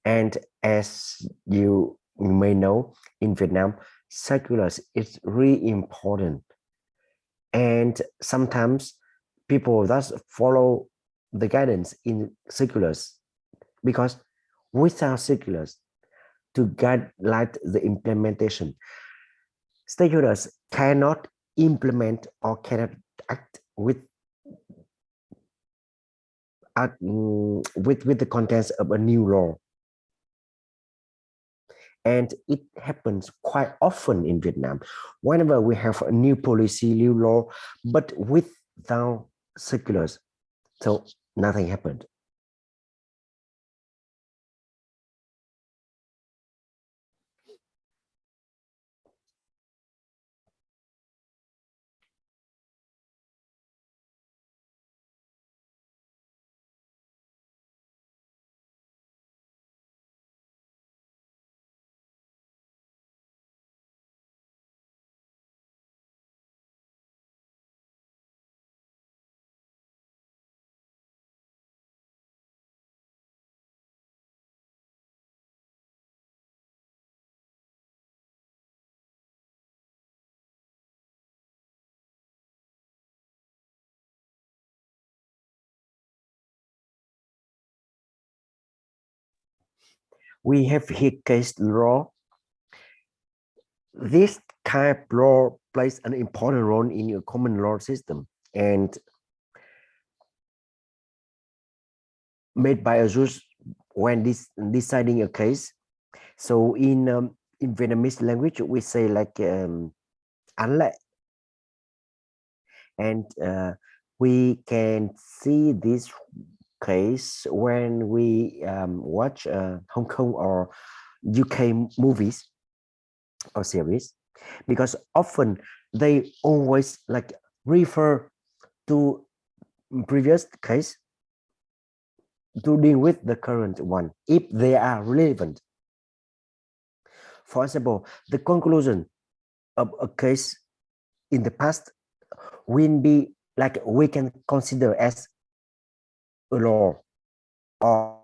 And as you may know, in Vietnam, circulars is really important. And sometimes people thus follow the guidance in circulars, because without circulars to guide the implementation, stakeholders cannot implement or cannot act with the contents of a new law. And it happens quite often in Vietnam whenever we have a new policy, new law, but without circulars. So nothing happened. We have here case law. This kind of law plays an important role in your common law system and made by a judge when deciding a case. So in Vietnamese language, we say like án lệ, and we can see this case when we watch Hong Kong or UK movies or series, because often they always like refer to previous case to deal with the current one if they are relevant. For example, the conclusion of a case in the past will be like we can consider as a law or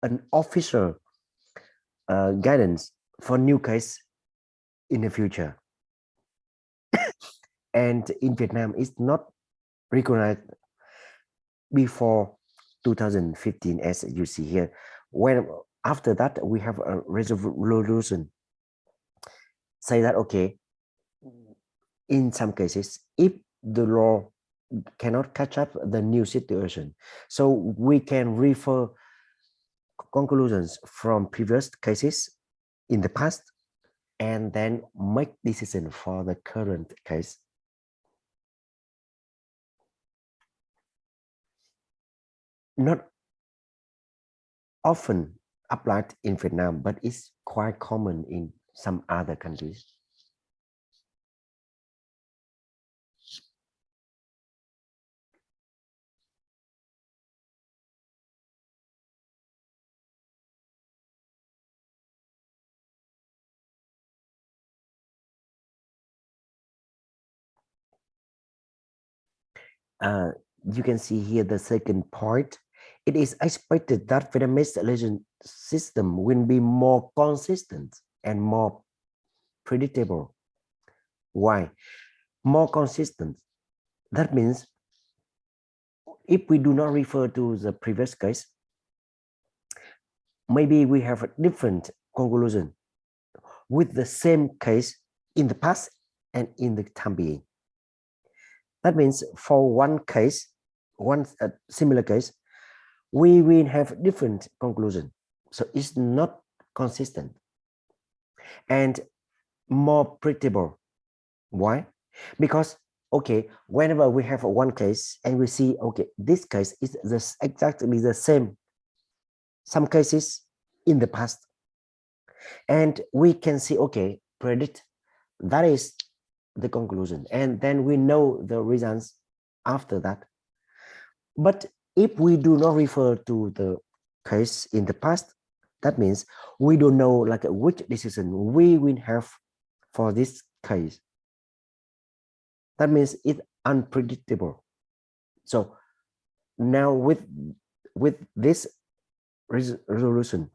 an official guidance for new case in the future. And in Vietnam, it's not recognized before 2015, as you see here. When after that, we have a resolution say that, okay, in some cases, if the law cannot catch up the new situation, so we can refer conclusions from previous cases in the past and then make decision for the current case. Not often applied in Vietnam, but it's quite common in some other countries. you can see here the second part. It is expected that Vietnamese election system will be more consistent and more predictable. Why? More consistent. That means if we do not refer to the previous case, maybe we have a different conclusion with the same case in the past and in the time being. That means for one case, one similar case, we will have different conclusion. So it's not consistent and more predictable. Why? Because, okay, whenever we have one case and we see, okay, this case is exactly the same, some cases in the past, and we can see, okay, predict, that is the conclusion, and then we know the reasons after that. But if we do not refer to the case in the past, that means we don't know like which decision we will have for this case. That means it's unpredictable. So now with this resolution,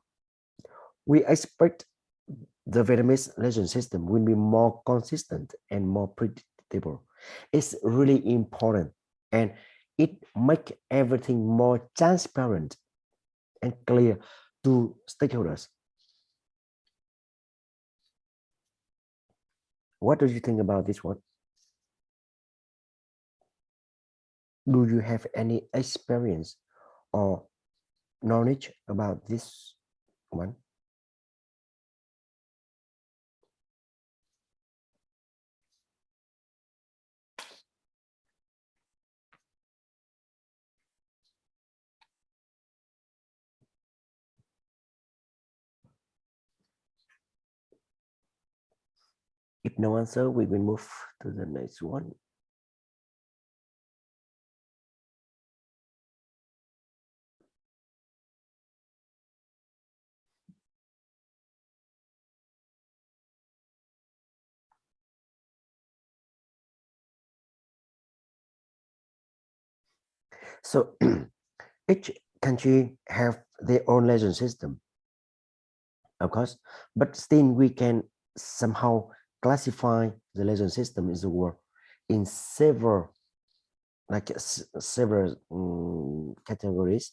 we expect the Vietnamese election system will be more consistent and more predictable. It's really important, and it makes everything more transparent and clear to stakeholders. What do you think about this one? Do you have any experience or knowledge about this one? If no answer, we will move to the next one. So each country have their own election system, of course, but still we can somehow classify the election system in the world in several categories.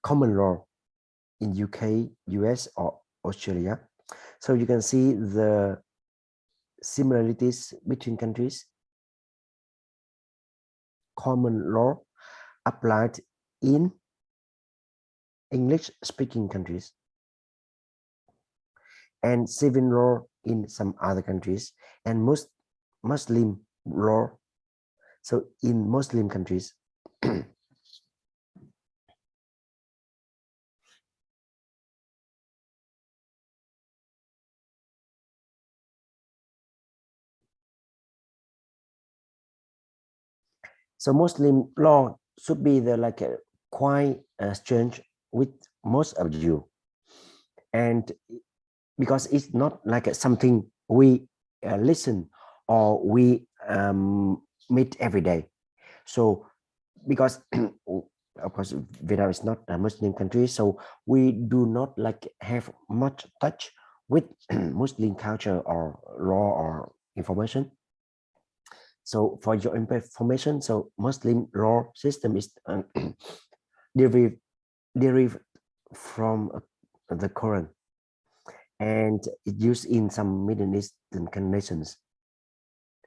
Common law in UK, US, or Australia. So you can see the similarities between countries. Common law applied in English-speaking countries, and civil law in some other countries, and Muslim law, so in Muslim countries. So Muslim law should be the quite strange with most of you, and because it's not like something we listen or we meet every day. So because of course Vietnam is not a Muslim country, so we do not have much touch with Muslim culture or law or information. So for your information, so Muslim law system is derived from the Quran, and it's used in some Middle Eastern nations.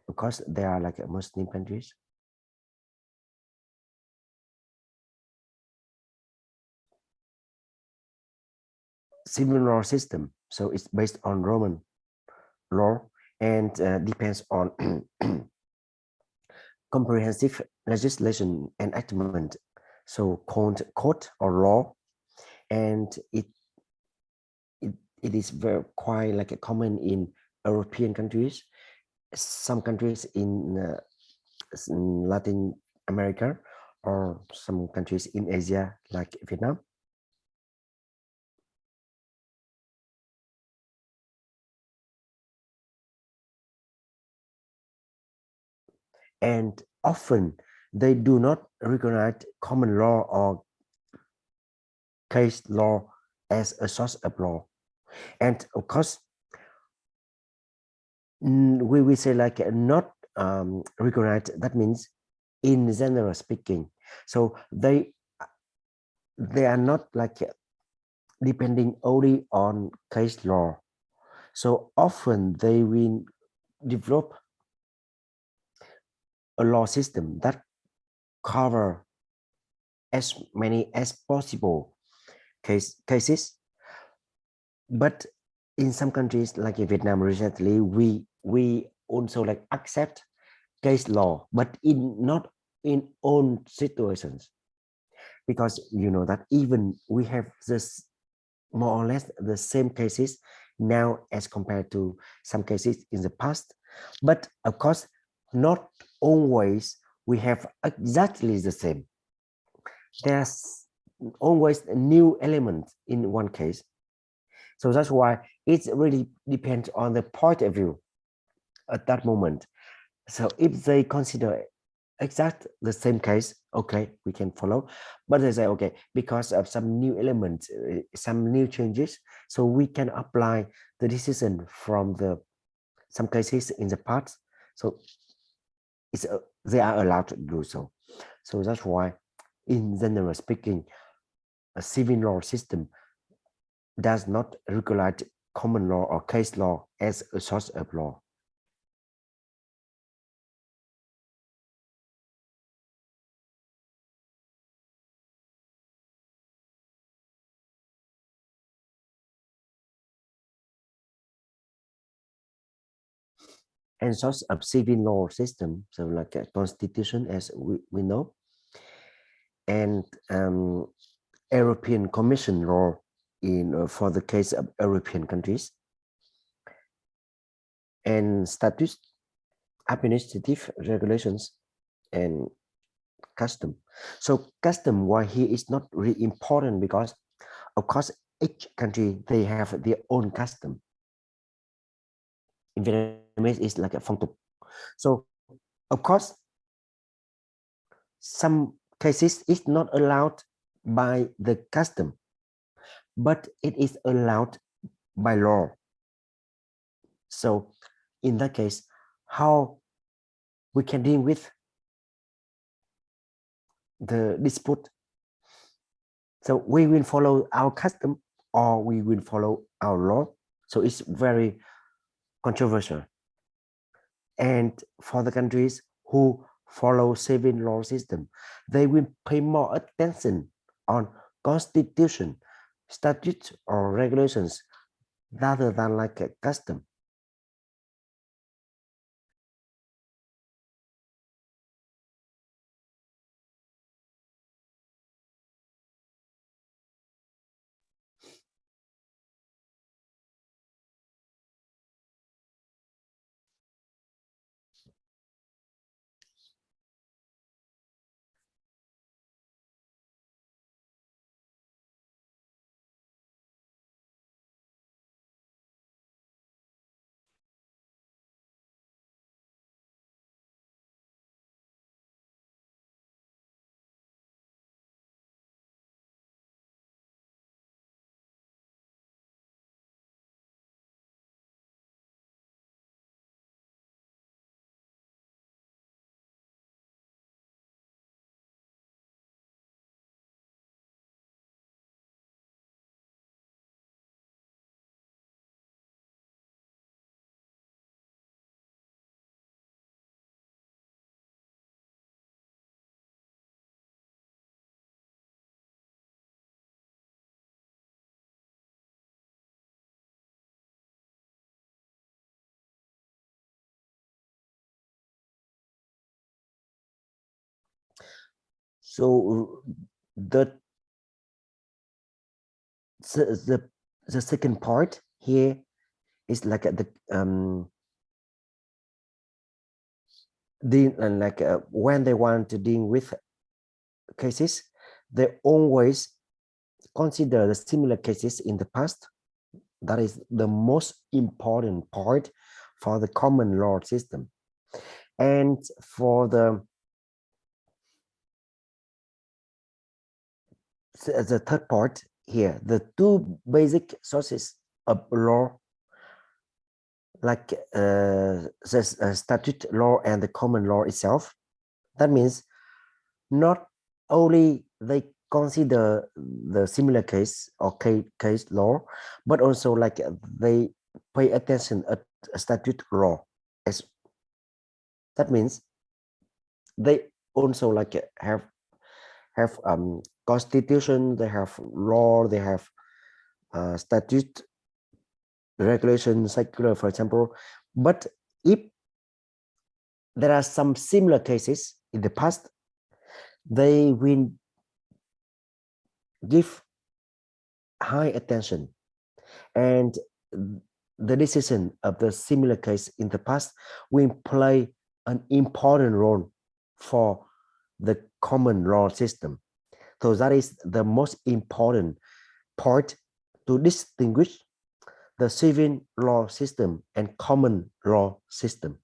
Of course, they are Muslim countries. Civil law system, so it's based on Roman law and depends on comprehensive legislation enactment, so called court or law, and it is very quite common in European countries, some countries in Latin America, or some countries in Asia like Vietnam. And often they do not recognize common law or case law as a source of law. And of course, we will say like not recognized, that means in general speaking. So they are not like depending only on case law. So often they will develop a law system that cover as many as possible cases. But in some countries like in Vietnam recently, we also like accept case law, but not in all situations, because you know that even we have this more or less the same cases now as compared to some cases in the past. But of course, not always we have exactly the same. There's always a new element in one case. So that's why it really depends on the point of view at that moment. So if they consider exact the same case, okay, we can follow. But they say, okay, because of some new elements, some new changes, so we can apply the decision from some cases in the past. So they are allowed to do so. So that's why, in general speaking, a civil law system does not regulate common law or case law as a source of law. And source of civil law system, so like a constitution as we know, and European Commission law in for the case of European countries, and statutes, administrative regulations, and custom. So custom, why here is not really important, because of course each country they have their own custom. In Vietnamese is like a phong tục. So of course some cases is not allowed by the custom, but it is allowed by law. So in that case, how we can deal with the dispute? So we will follow our custom or we will follow our law. So it's very controversial. And for the countries who follow civil law system, they will pay more attention on constitution, statutes or regulations rather than like a custom. So the the second part here is like when they want to deal with cases, they always consider the similar cases in the past. That is the most important part for the common law system. And for the the third part here, the two basic sources of law, like the statute law and the common law itself. That means not only they consider the similar case or case law, but also like they pay attention at statute law. As that means they also like have constitution, they have law, they have statute, regulation, circular, for example. But if there are some similar cases in the past, they will give high attention, and the decision of the similar case in the past will play an important role for the common law system. So that is the most important part to distinguish the civil law system and common law system.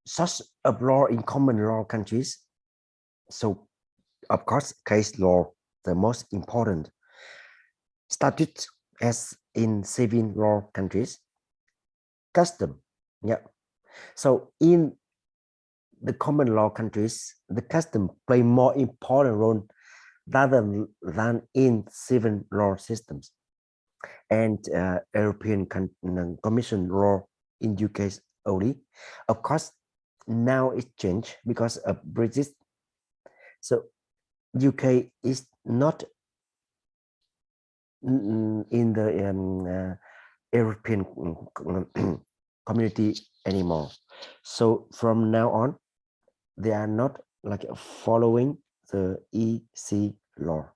Such a law in common law countries. So, of course, case law, the most important. Statute, as in civil law countries. Custom, yeah. So in the common law countries, the custom play more important role rather than in civil law systems. And European Commission law in UK only. Of course, now it's changed because of Brexit. So UK is not in the European community anymore. So from now on, they are not like following the EC law.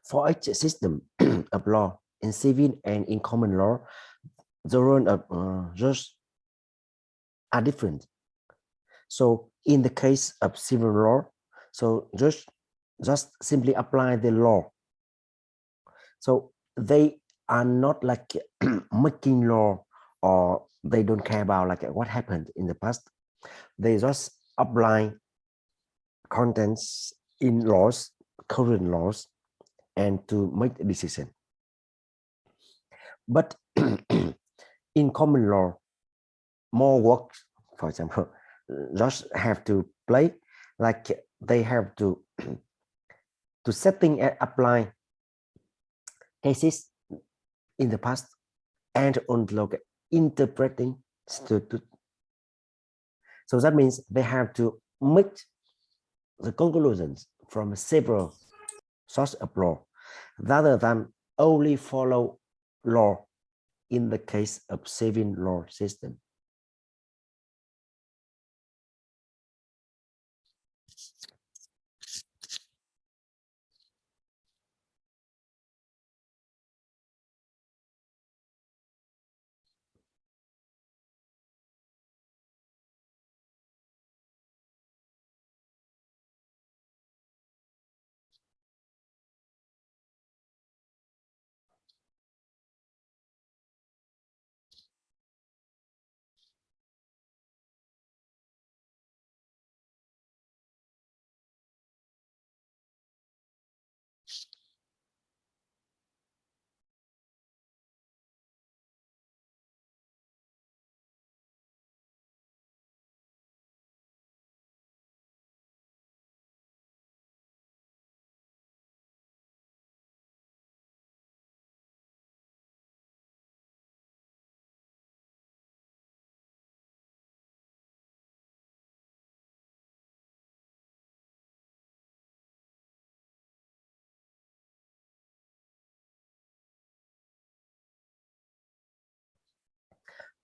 For each system of law in civil and in common law, the role of judges are different. So in the case of civil law, so just simply apply the law. So they are not like making law, or they don't care about like what happened in the past. They just apply contents in laws, current laws, and to make a decision. But in common law, more work, for example, just have to play, like they have to setting and apply cases in the past and on look interpreting statute. So that means they have to make the conclusions from several sources of law rather than only follow law in the case of civil law system.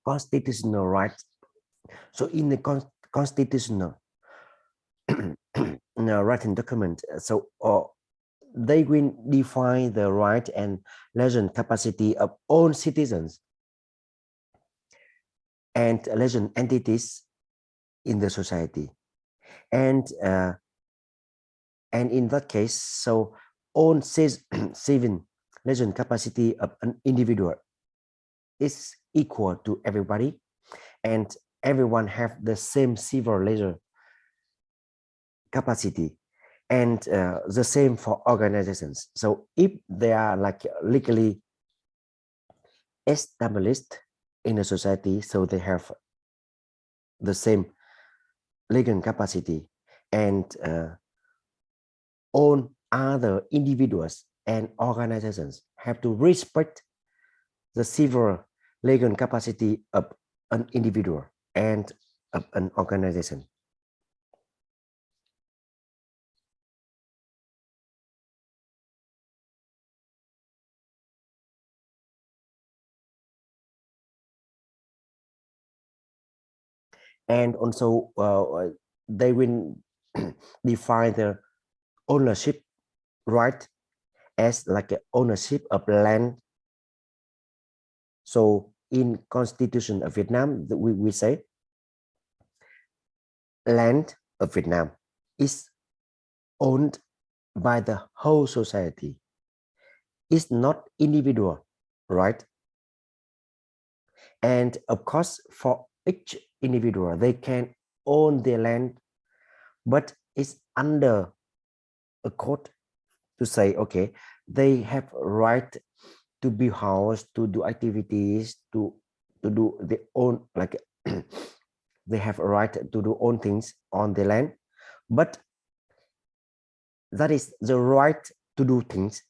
Constitutional rights. So in the constitutional written document, so they will define the right and legal capacity of all citizens and legal entities in the society, and in that case, so all civil legal capacity of an individual is equal to everybody, and everyone have the same civil legal capacity, and the same for organizations. So if they are like legally established in a society, so they have the same legal capacity, and all other individuals and organizations have to respect the civil legal capacity of an individual and of an organization. And also they will define the ownership right as like ownership of land. So in Constitution of Vietnam, we say land of Vietnam is owned by the whole society. It's not individual, right? And of course, for each individual, they can own their land, but it's under a code to say, okay, they have right to build house, to do activities, to do their own, like they have a right to do own things on the land, but that is the right to do things.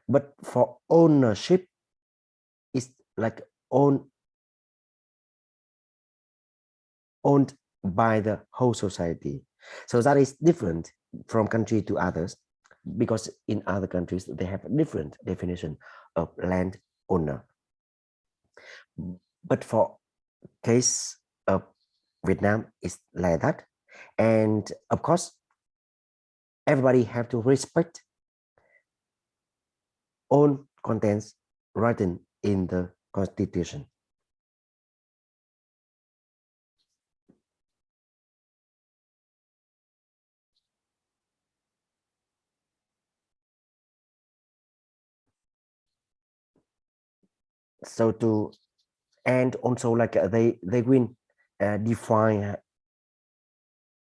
But for ownership, it's like owned by the whole society. So that is different from country to others, because in other countries they have a different definition of land owner. But for case of Vietnam, it's like that. And of course, everybody have to respect all contents written in the Constitution. So to, and also like they will define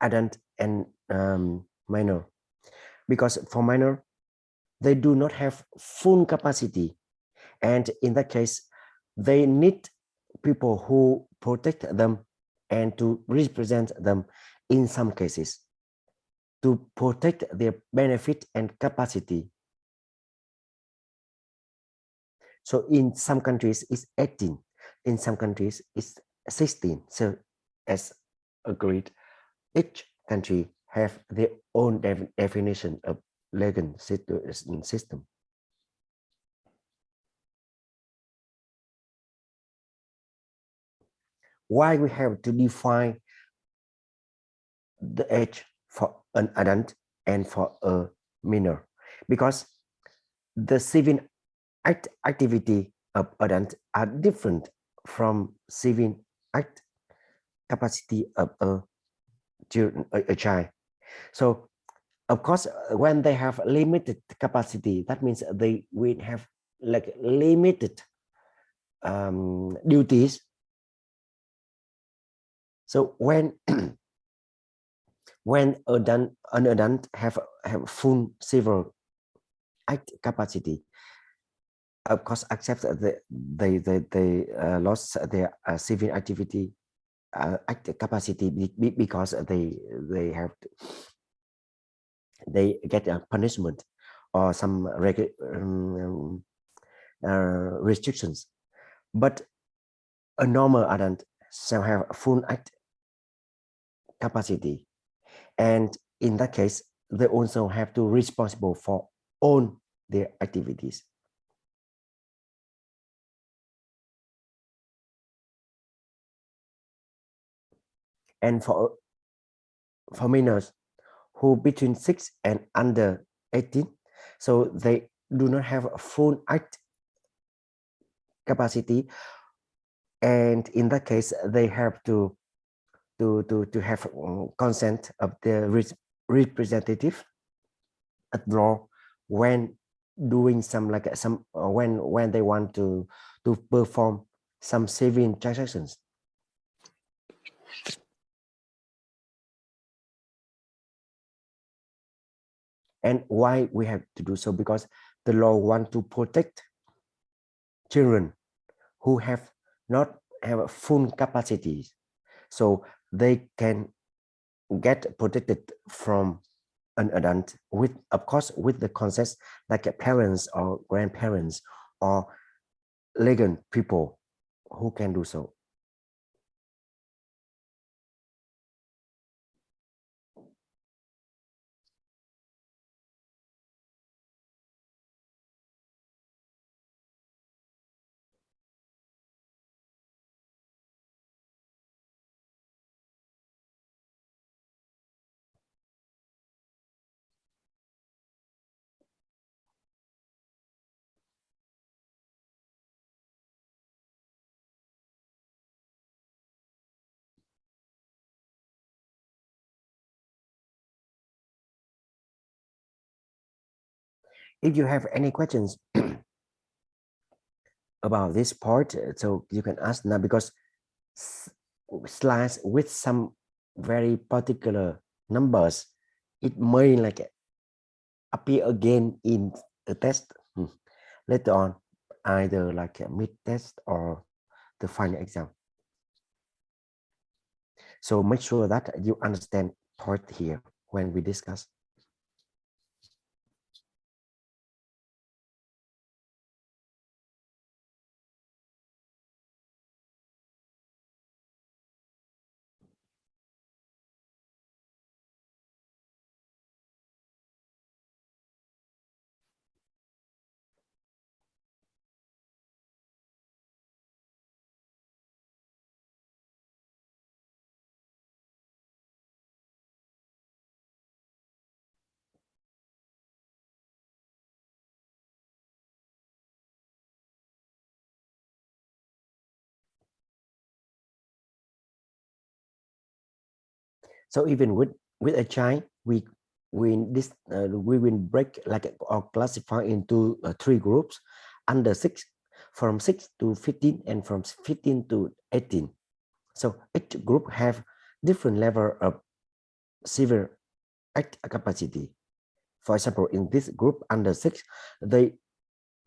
adult and minor, because for minor they do not have full capacity, and in that case they need people who protect them and to represent them in some cases to protect their benefit and capacity. So in some countries it's 18, in some countries it's 16. So as agreed. Each country have their own definition of legal system. Why we have to define the age for an adult and for a minor? Because the civil activity of adult are different from civil act capacity of a child. So of course, when they have limited capacity, that means they will have like limited duties. So when when an adult have full civil act capacity, of course, accept that they lost their civil activity act capacity because they have they get a punishment or some restrictions. But a normal adult shall have full act capacity, and in that case, they also have to responsible for all their activities. And for minors who between 6 and under 18, so they do not have a full act capacity, and in that case they have to have consent of the representative at law when doing some like some when they want to perform some civil transactions. And why we have to do so? Because the law want to protect children who have not have a full capacity, so they can get protected from an adult with, of course, with the consent like parents or grandparents or legal people who can do so. If you have any questions about this part, so you can ask now, because slides with some very particular numbers, it may like appear again in a test later on, either like a mid test or the final exam. So make sure that you understand part here when we discuss. So even with a child, we will break like or classify into 3 groups under 6, from 6 to 15, and from 15 to 18. So each group have different level of severe act capacity. For example, in this group under 6, they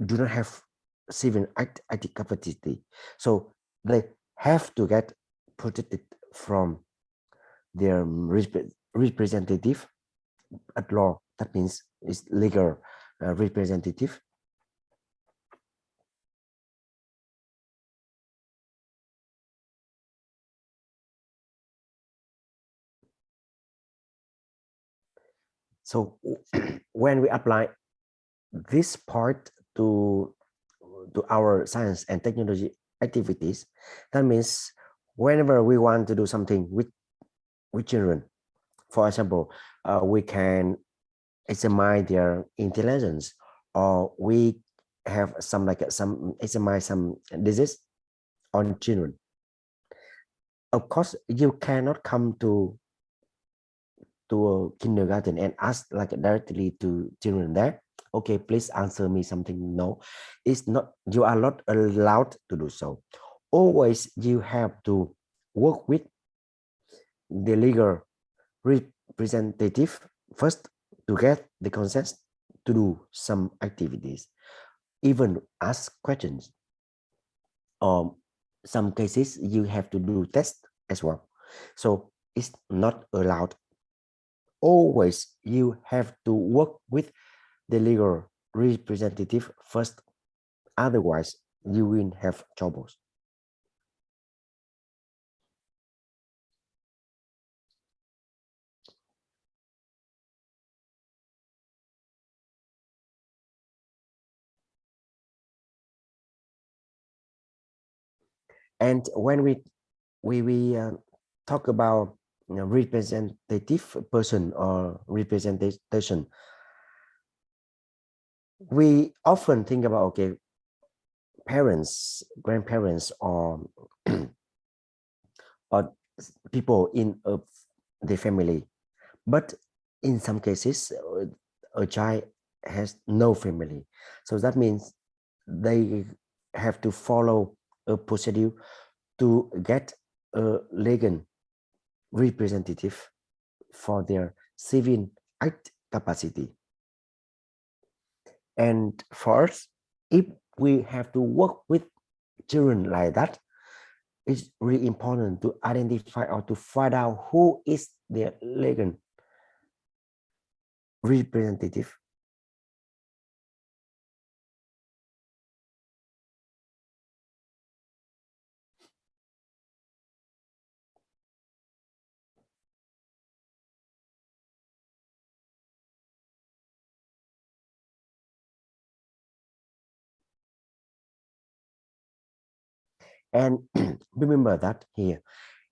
do not have severe act capacity, so they have to get protected from their representative at law. That means it's legal representative. So when we apply this part to our science and technology activities, that means whenever we want to do something with children, for example, we can examine their intelligence, or we have some examine some disease on children. Of course, you cannot come to a kindergarten and ask like directly to children there, okay, please answer me something. No, it's not, you are not allowed to do so. Always you have to work with the legal representative first to get the consent to do some activities, even ask questions. Some cases you have to do tests as well. So it's not allowed. Always you have to work with the legal representative first, otherwise you will have troubles. And when we talk about, you know, representative person or representation, we often think about, okay, parents, grandparents, or or people in the family. But in some cases, a child has no family, so that means they have to follow a procedure to get a legal representative for their civil act capacity. And first, if we have to work with children like that, it's really important to identify or to find out who is their legal representative. And remember that here,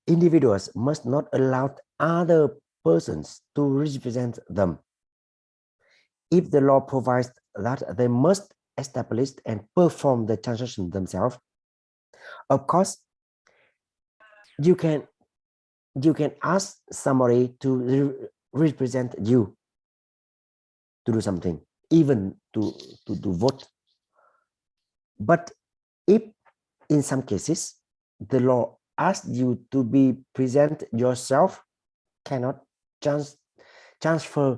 individuals must not allow other persons to represent them. If the law provides that they must establish and perform the transaction themselves, of course, you can ask somebody to represent you to do something, even to vote. But if in some cases the law asks you to be present yourself, cannot transfer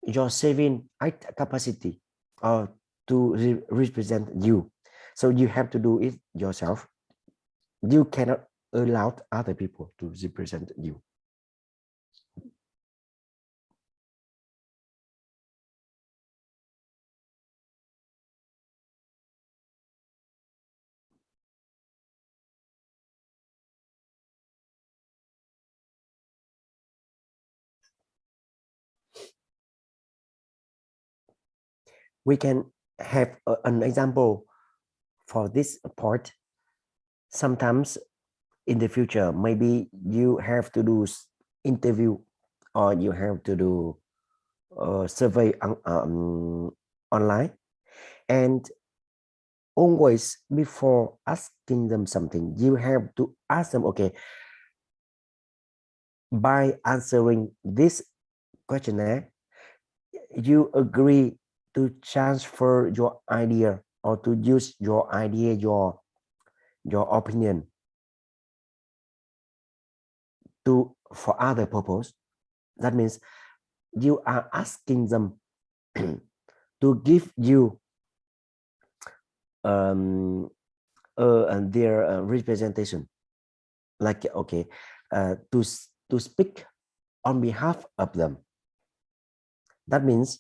your saving capacity or to represent you, so you have to do it yourself. You cannot allow other people to represent you. We can have an example for this part. Sometimes in the future, maybe you have to do interview, or you have to do survey online, and always before asking them something, you have to ask them, okay, by answering this questionnaire, you agree to transfer your idea or to use your idea, your opinion for other purpose. That means you are asking them to give you their representation, like, okay, to speak on behalf of them. That means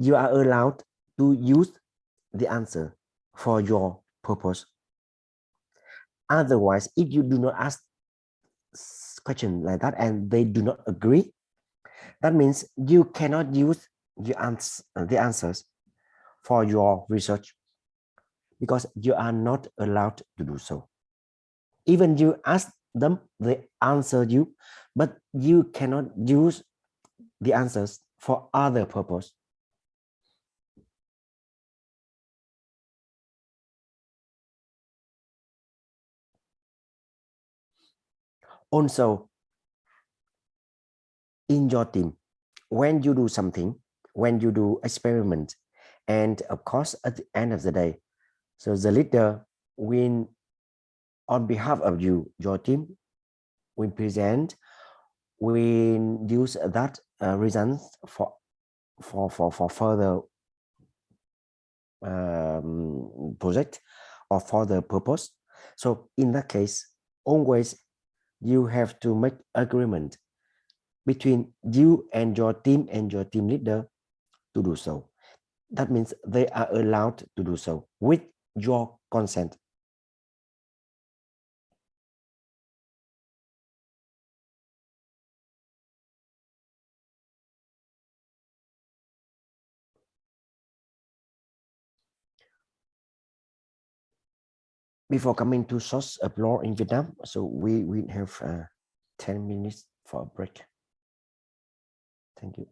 you are allowed to use the answer for your purpose. Otherwise, if you do not ask question like that and they do not agree, That means you cannot use the answers for your research because you are not allowed to do so. Even you ask them, they answer you, but you cannot use the answers for other purpose. Also, in your team, when you do something, when you do experiment, and of course, at the end of the day, so the leader will, on behalf of you, your team, will present, will use that results for further project or for the purpose. So in that case, always you have to make agreement between you and your team leader to do so. That means they are allowed to do so with your consent. Before coming to source of law in Vietnam, so we have 10 minutes for a break. Thank you.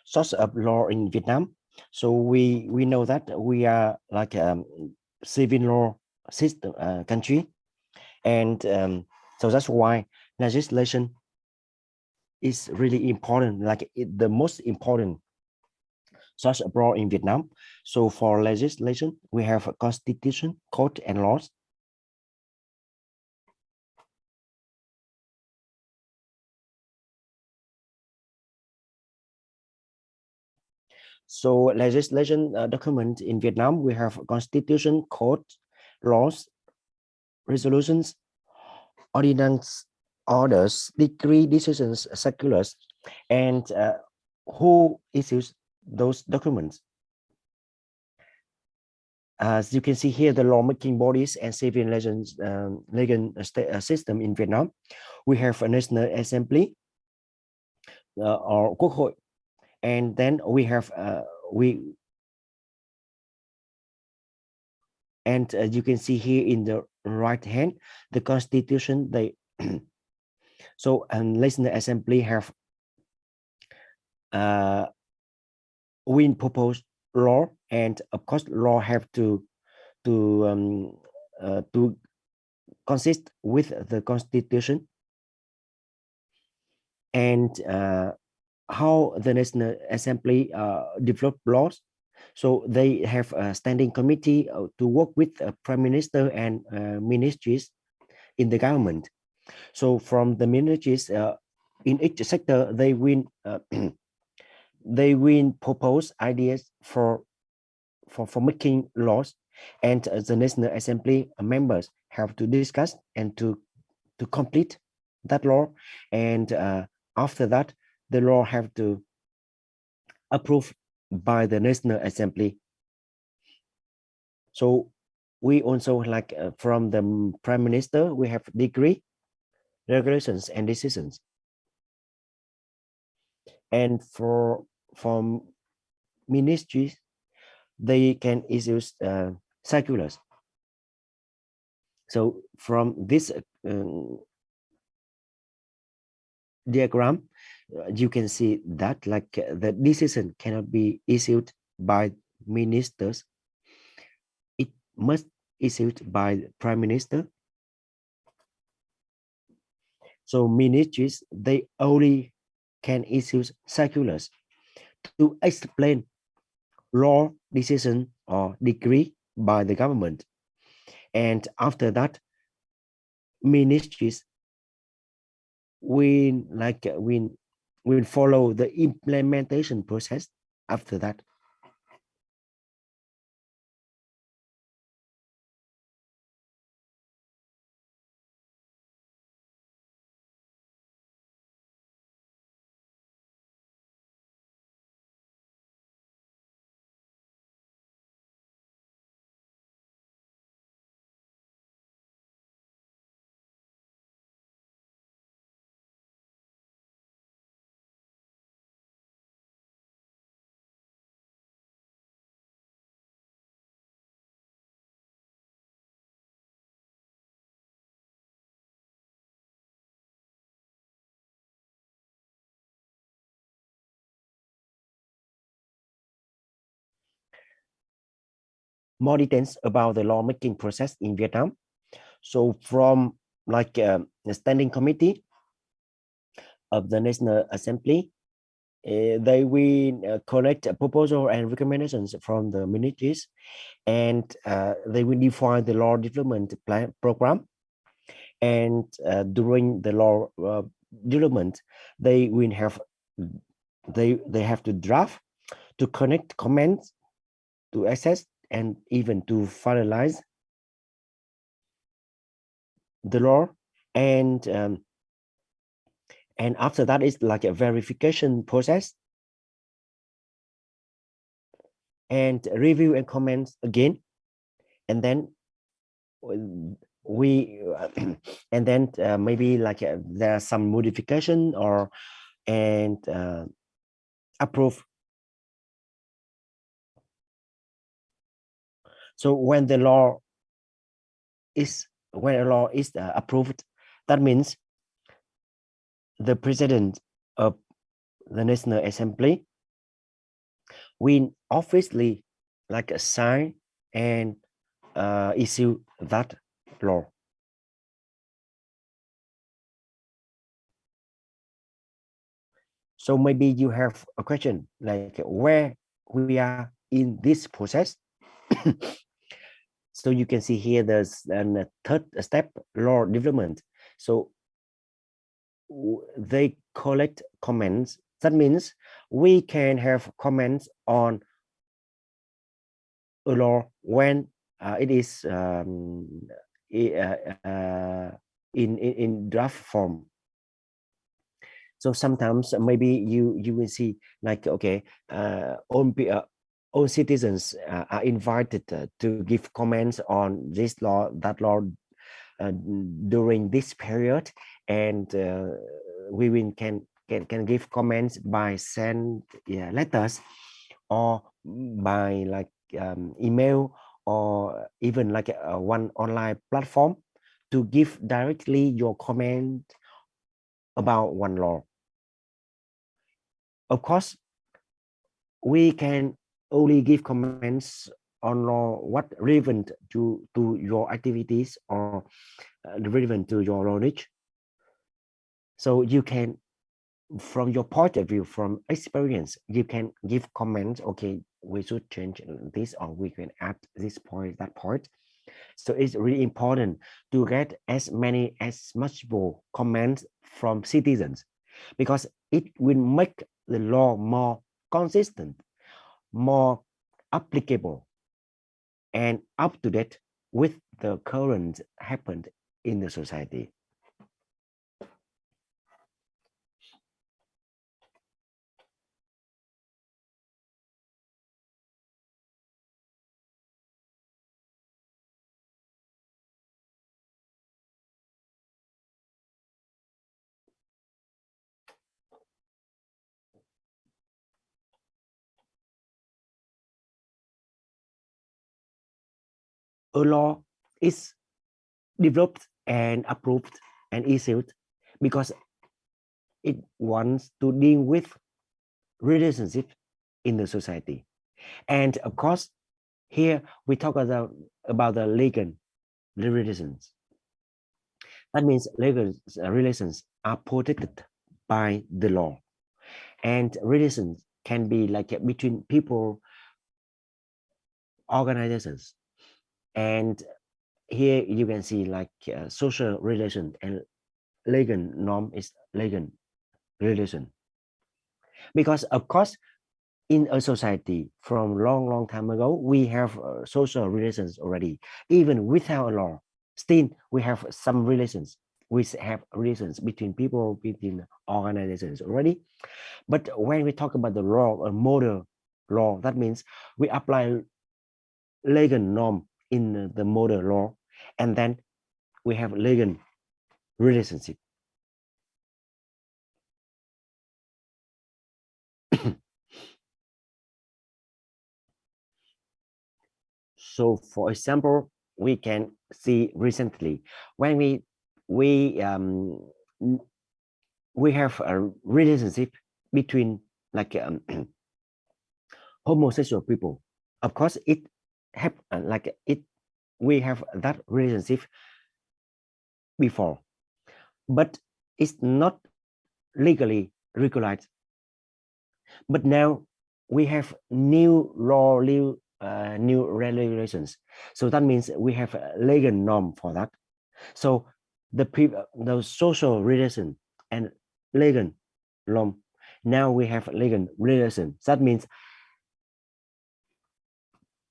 source of law in Vietnam. So we know that we are like a civil law system country, and so that's why legislation is really important, like the most important source of law in Vietnam. So for legislation, we have a constitution, code, and laws. So legislation document in Vietnam, we have constitution, code, laws, resolutions, ordinance, orders, decree, decisions, circulars, and who issues those documents. As you can see here, the lawmaking bodies and civil legal system in Vietnam. We have a National Assembly or Quốc hội, and then we have and you can see here in the right hand the Constitution. They so National Assembly have win proposed law, and of course law have to consist with the Constitution. And how the National Assembly develop laws. So they have a standing committee to work with Prime Minister and ministries in the government. So from the ministries in each sector, they will propose ideas for making laws, and the National Assembly members have to discuss and to complete that law, and after that the law have to approved by the National Assembly. So we also like from the Prime Minister, we have decree, regulations, and decisions. And from ministries, they can issue circulars. So from this diagram, you can see that like the decision cannot be issued by ministers. It must issued by the Prime Minister. So ministries, they only can issue circulars to explain law, decision, or decree by the government. And after that, ministries will follow the implementation process after that. More details about the lawmaking process in Vietnam. So from like the standing committee of the National Assembly, they will collect a proposal and recommendations from the ministries, and they will define the law development plan program. And during the law development, they will have they have to draft, to connect comments, to assess, and even to finalize the law. And after that is like a verification process, and review and comments again, and then we and then maybe like there are some modification or and approve. So when a law is approved, that means the president of the National Assembly we obviously like sign and issue that law. So maybe you have a question like where we are in this process. So you can see here there's a third step, law development. So they collect comments. That means we can have comments on a law when it is in draft form. So sometimes maybe you will see like, okay, all citizens are invited to give comments on this law, that law during this period, and we will can give comments by send letters or by like email or even like one online platform to give directly your comment about one law. Of course, we can only give comments on law what relevant to your activities or relevant to your knowledge. So you can, from your point of view, from experience, you can give comments. Okay, we should change this, or we can add this point, that point. So it's really important to get as much comments from citizens, because it will make the law more consistent, more applicable, and up to date with the current happened in the society. A law is developed and approved and issued because it wants to deal with relationship in the society. And of course, here we talk about the legal relations. That means legal relations are protected by the law, and relations can be like between people, organizations, and here you can see like social relation and legal norm is legal relation. Because of course, in a society from long time ago, we have social relations already. Even without a law, still we have some relations. We have relations between people, between organizations already. But when we talk about the law, a model law, that means we apply legal norm in the model law, and then we have legal relationship. So for example, we can see recently when we have a relationship between like homosexual people. Of course, it have like it we have that relationship before, but it's not legally regulated. But now we have new law, new regulations. So that means we have a legal norm for that. So the social relation and legal norm. Now we have legal relation. That means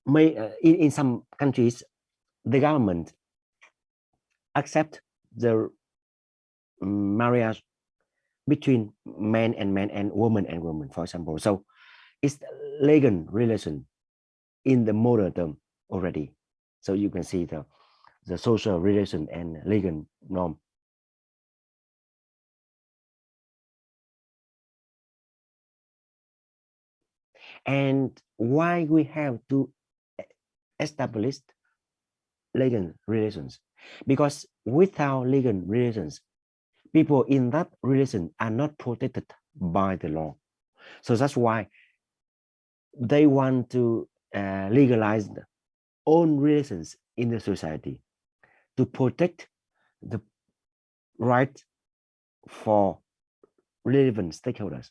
in some countries, the government accept the marriage between man and woman, for example. So it's legal relation in the modern term already. So you can see the social relation and legal norm. And why we have to establish legal relations? Because without legal relations, people in that relation are not protected by the law. So that's why they want to legalize their own relations in the society to protect the right for relevant stakeholders.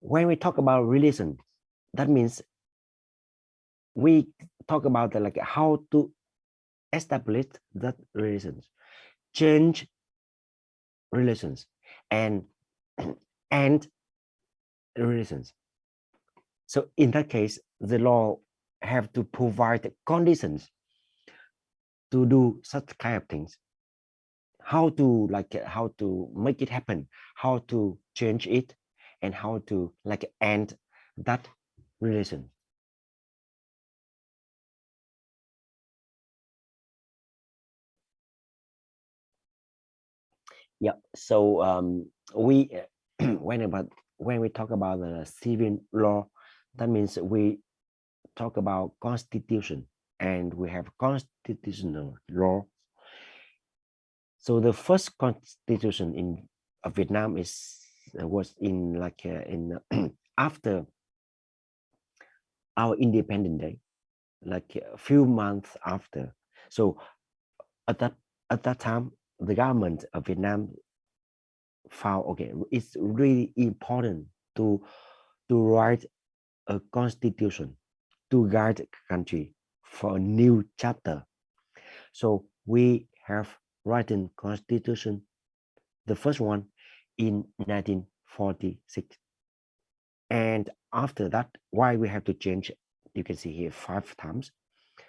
When we talk about relation, that means we talk about the, like how to establish that relations, change relations, and and relations. So in that case, the law have to provide conditions to do such kind of things. How to how to make it happen, how to change it, and how to end that relation. Yeah. So we when we talk about the civil law, that means we talk about constitution, and we have constitutional law. So the first constitution in Vietnam is was in after our independent day, like a few months after. So at that time, the government of Vietnam found, okay, it's really important to write a constitution to guide the country for a new chapter. So we have written constitution, the first one in 1946. And after that, why we have to change? You can see here 5 times.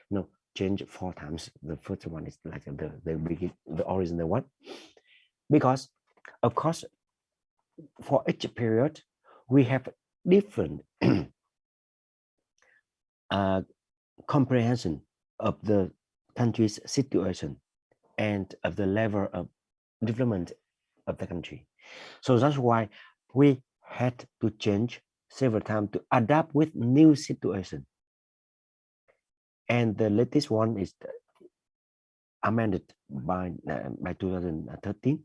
No, change 4 times. The first one is like the original one, because of course for each period we have different comprehension of the country's situation and of the level of development of the country. So that's why we had to change several times to adapt with new situation. And the latest one is amended by 2013,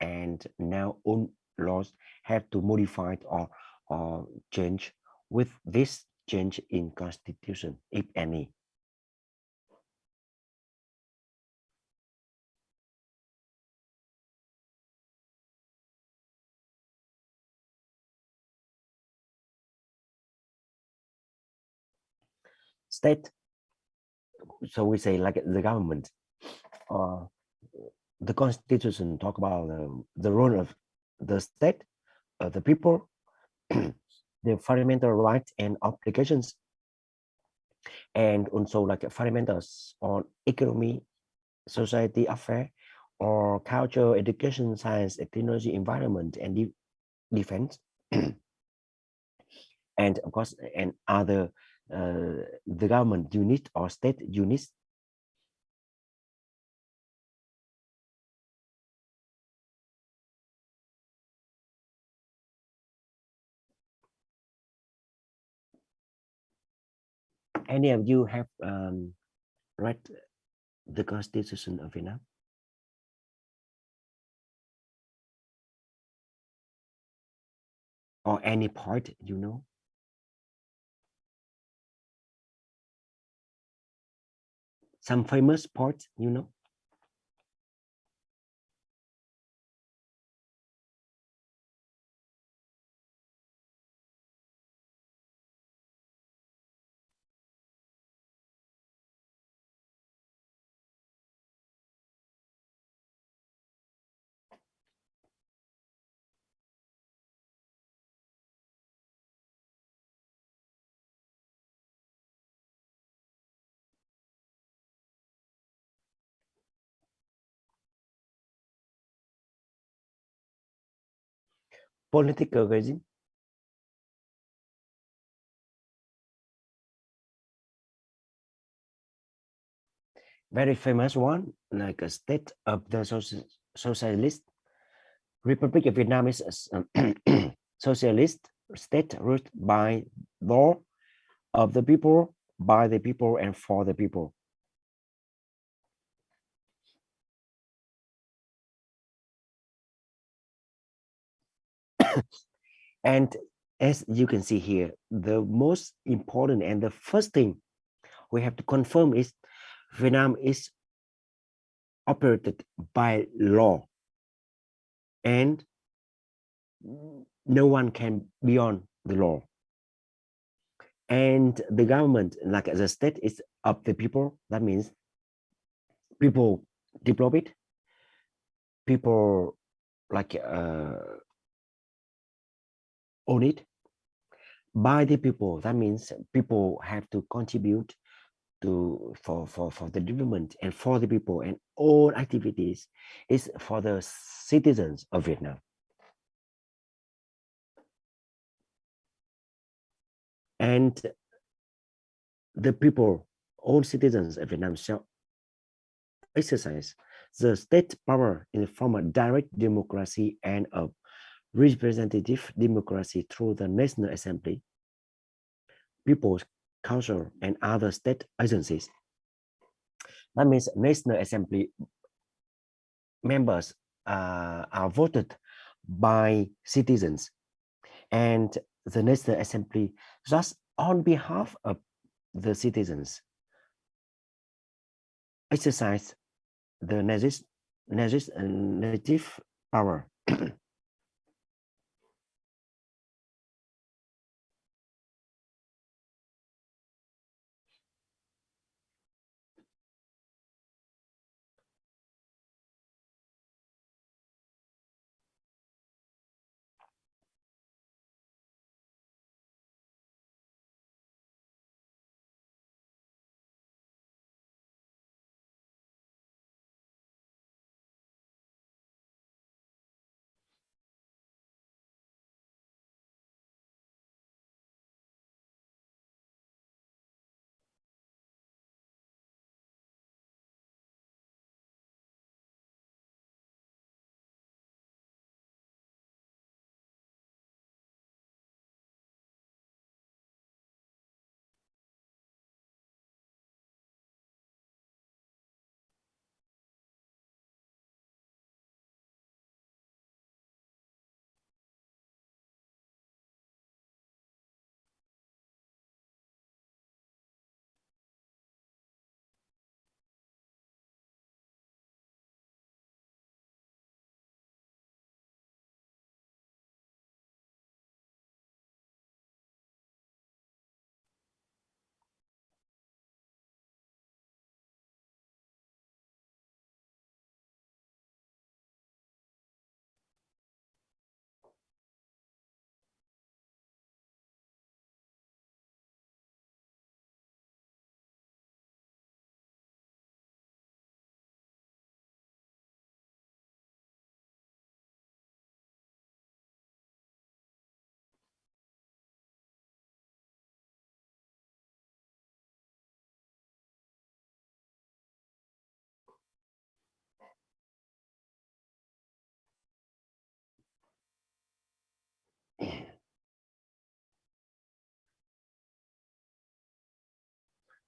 and now all laws have to modify or change with this change in constitution, if any. State, so we say like the government, the constitution talk about the role of the state, the people, the fundamental rights and obligations, and also like fundamentals on economy, society affair, or culture, education, science, technology, environment, and defense. And of course, and other the government unit or state units. Any of you have read the Constitution of Vietnam? Or any part, you know? Some famous parts, you know? Political regime. Very famous one, like a state of the socialist. Republic of Vietnam is a socialist state ruled by law, of the people, by the people, and for the people. And as you can see here, the most important and the first thing we have to confirm is Vietnam is operated by law, and no one can beyond the law. And the government, like the state, is of the people. That means people develop it, people like own it by the people. That means people have to contribute to for the development and for the people, and all activities is for the citizens of Vietnam. And the people, all citizens of Vietnam shall exercise the state power in the form of direct democracy and of representative democracy through the National Assembly, People's Council, and other state agencies. That means National Assembly members are voted by citizens, and the National Assembly just on behalf of the citizens exercise the legislative power.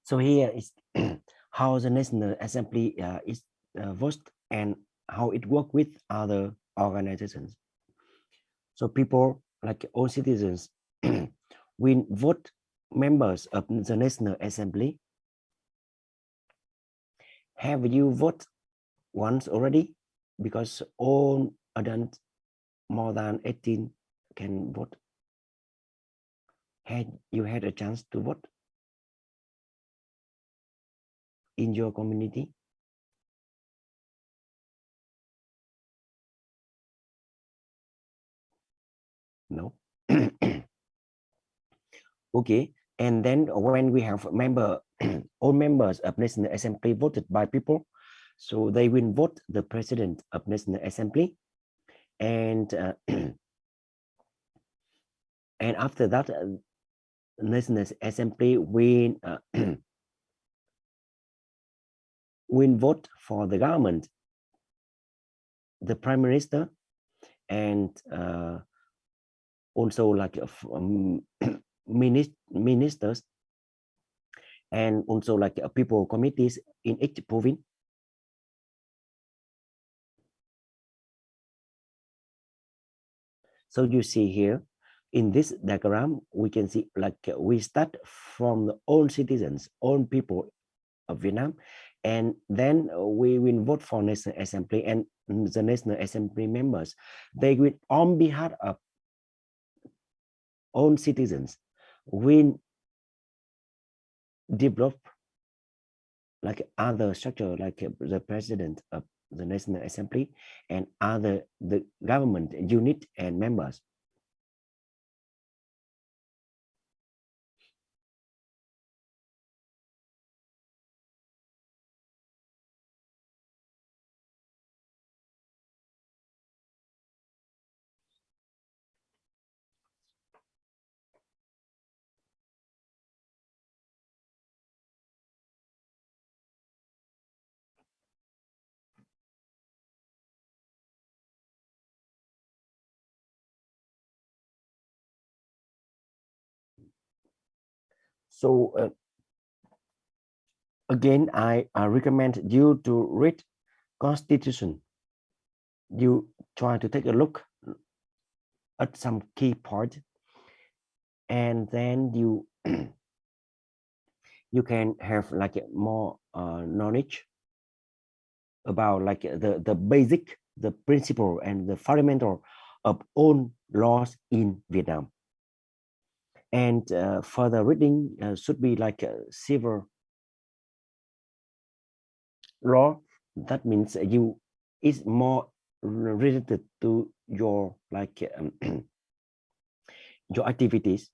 So here is how the National Assembly is voted and how it work with other organizations. So people, like all citizens, will vote members of the National Assembly. Have you voted once already? Because all adults more than 18 can vote. Had you had a chance to vote in your community? No. Okay, and then when we have all members of National Assembly voted by people, so they will vote the president of National Assembly, and and after that, National Assembly will will vote for the government, the prime minister, and also like ministers, and also like people committees in each province. So you see here in this diagram, we can see like we start from the own citizens, own people of Vietnam, and then we will vote for National Assembly, and the National Assembly members, they will on behalf of own citizens will develop like other structure like the president of the National Assembly and other the government unit and members. So again, I recommend you to read Constitution. You try to take a look at some key part, and then you you can have like more knowledge about like the basic, the principle and the fundamental of all laws in Vietnam. And further reading should be like a civil law. That means you is more related to your like your activities.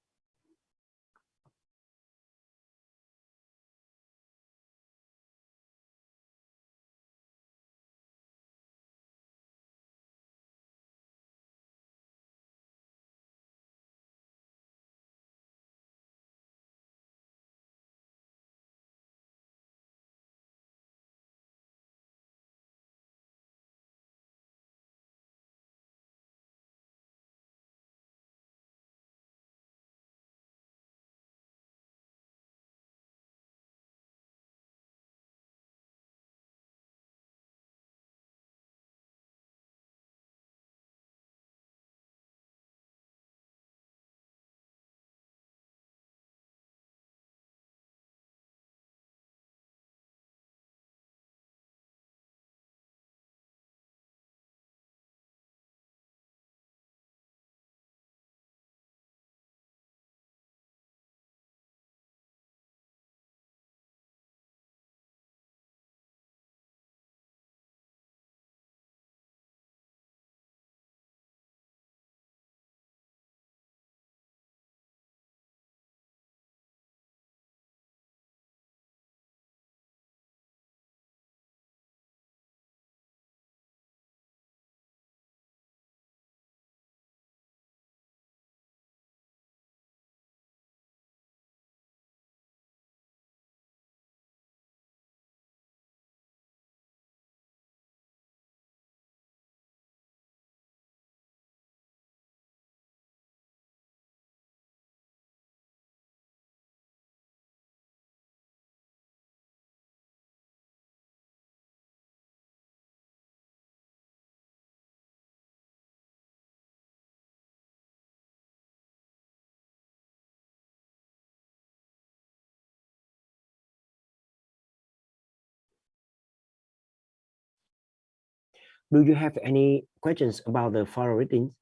Do you have any questions about the further readings?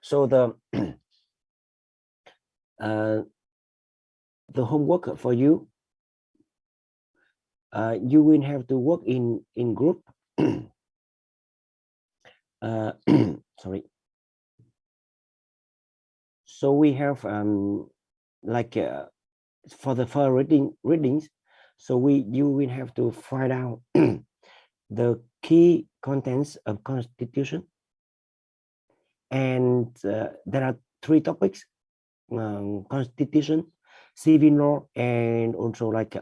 So the homework for you, you will have to work in group. Sorry. So we have like for the further readings. So you will have to find out the key contents of Constitution, and there are 3 topics: Constitution, civil law, and also like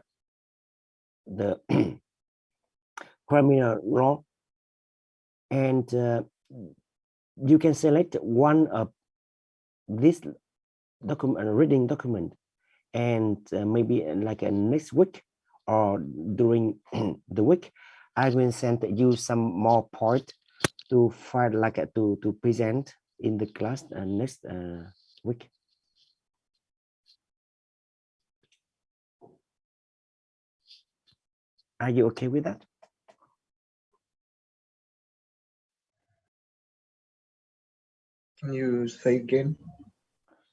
the criminal law. And you can select one of this document, reading document, and maybe like next week or during the week, I will send you some more point to find like to present in the class next week. Are you okay with that? Can you say again,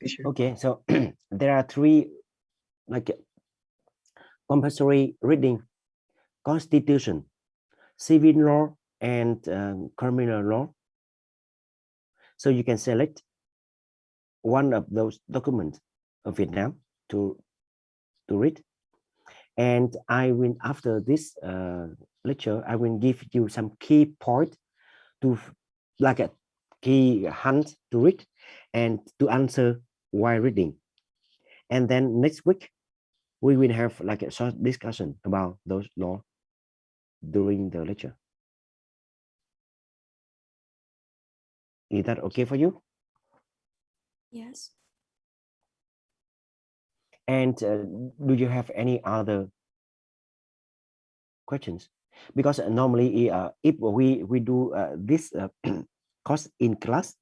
teacher? Okay, so there are three like compulsory reading: Constitution, civil law, and criminal law. So you can select one of those documents of Vietnam to read. And I will, after this lecture, I will give you some key point to like a key hint to read and to answer while reading. And then next week, we will have like a short discussion about those law during the lecture. Is that okay for you? Yes. And do you have any other questions? Because normally if we do this course in class,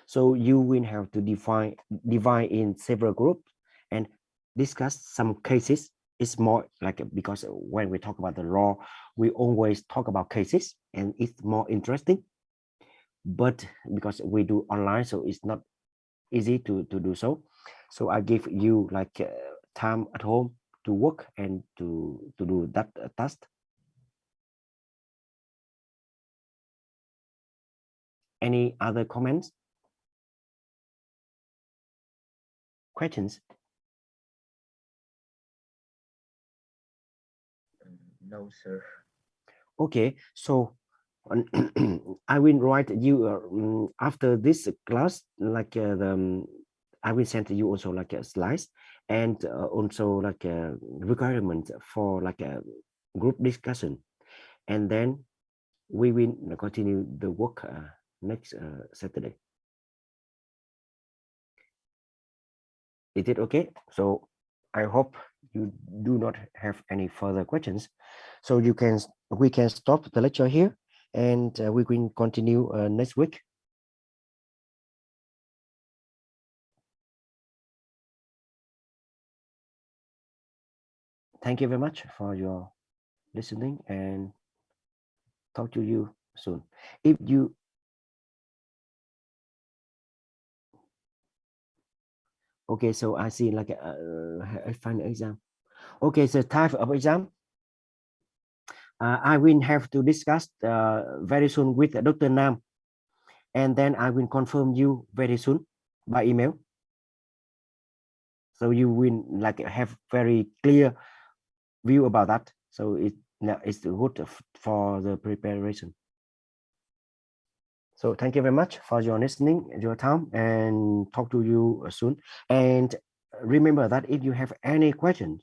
so you will have to divide in several groups and discuss some cases. It's more like because when we talk about the law, we always talk about cases and it's more interesting. But because we do online, so it's not easy to do so. So I give you like time at home to work and to do that task. Any other comments? Questions? No, sir. Okay, so I will write you after this class, like I will send you also like a slides and also like a requirement for like a group discussion, and then we will continue the work next Saturday. Is it okay? So I hope you do not have any further questions. So we can stop the lecture here and we can continue next week. Thank you very much for your listening and talk to you soon. If you okay, so I see like a final exam. Okay, so type of exam. I will have to discuss very soon with Dr. Nam, and then I will confirm you very soon by email. So you will like have very clear view about that. So it's good for the preparation. So thank you very much for your listening, your time, and talk to you soon. And remember that if you have any questions,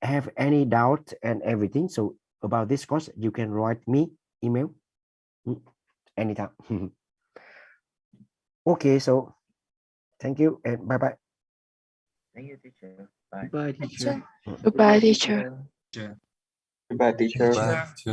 have any doubt and everything, so about this course, you can write me email anytime. Okay, so thank you and bye bye. Thank you, teacher. Bye. Goodbye, teacher. Goodbye, teacher. Goodbye, teacher. Sure.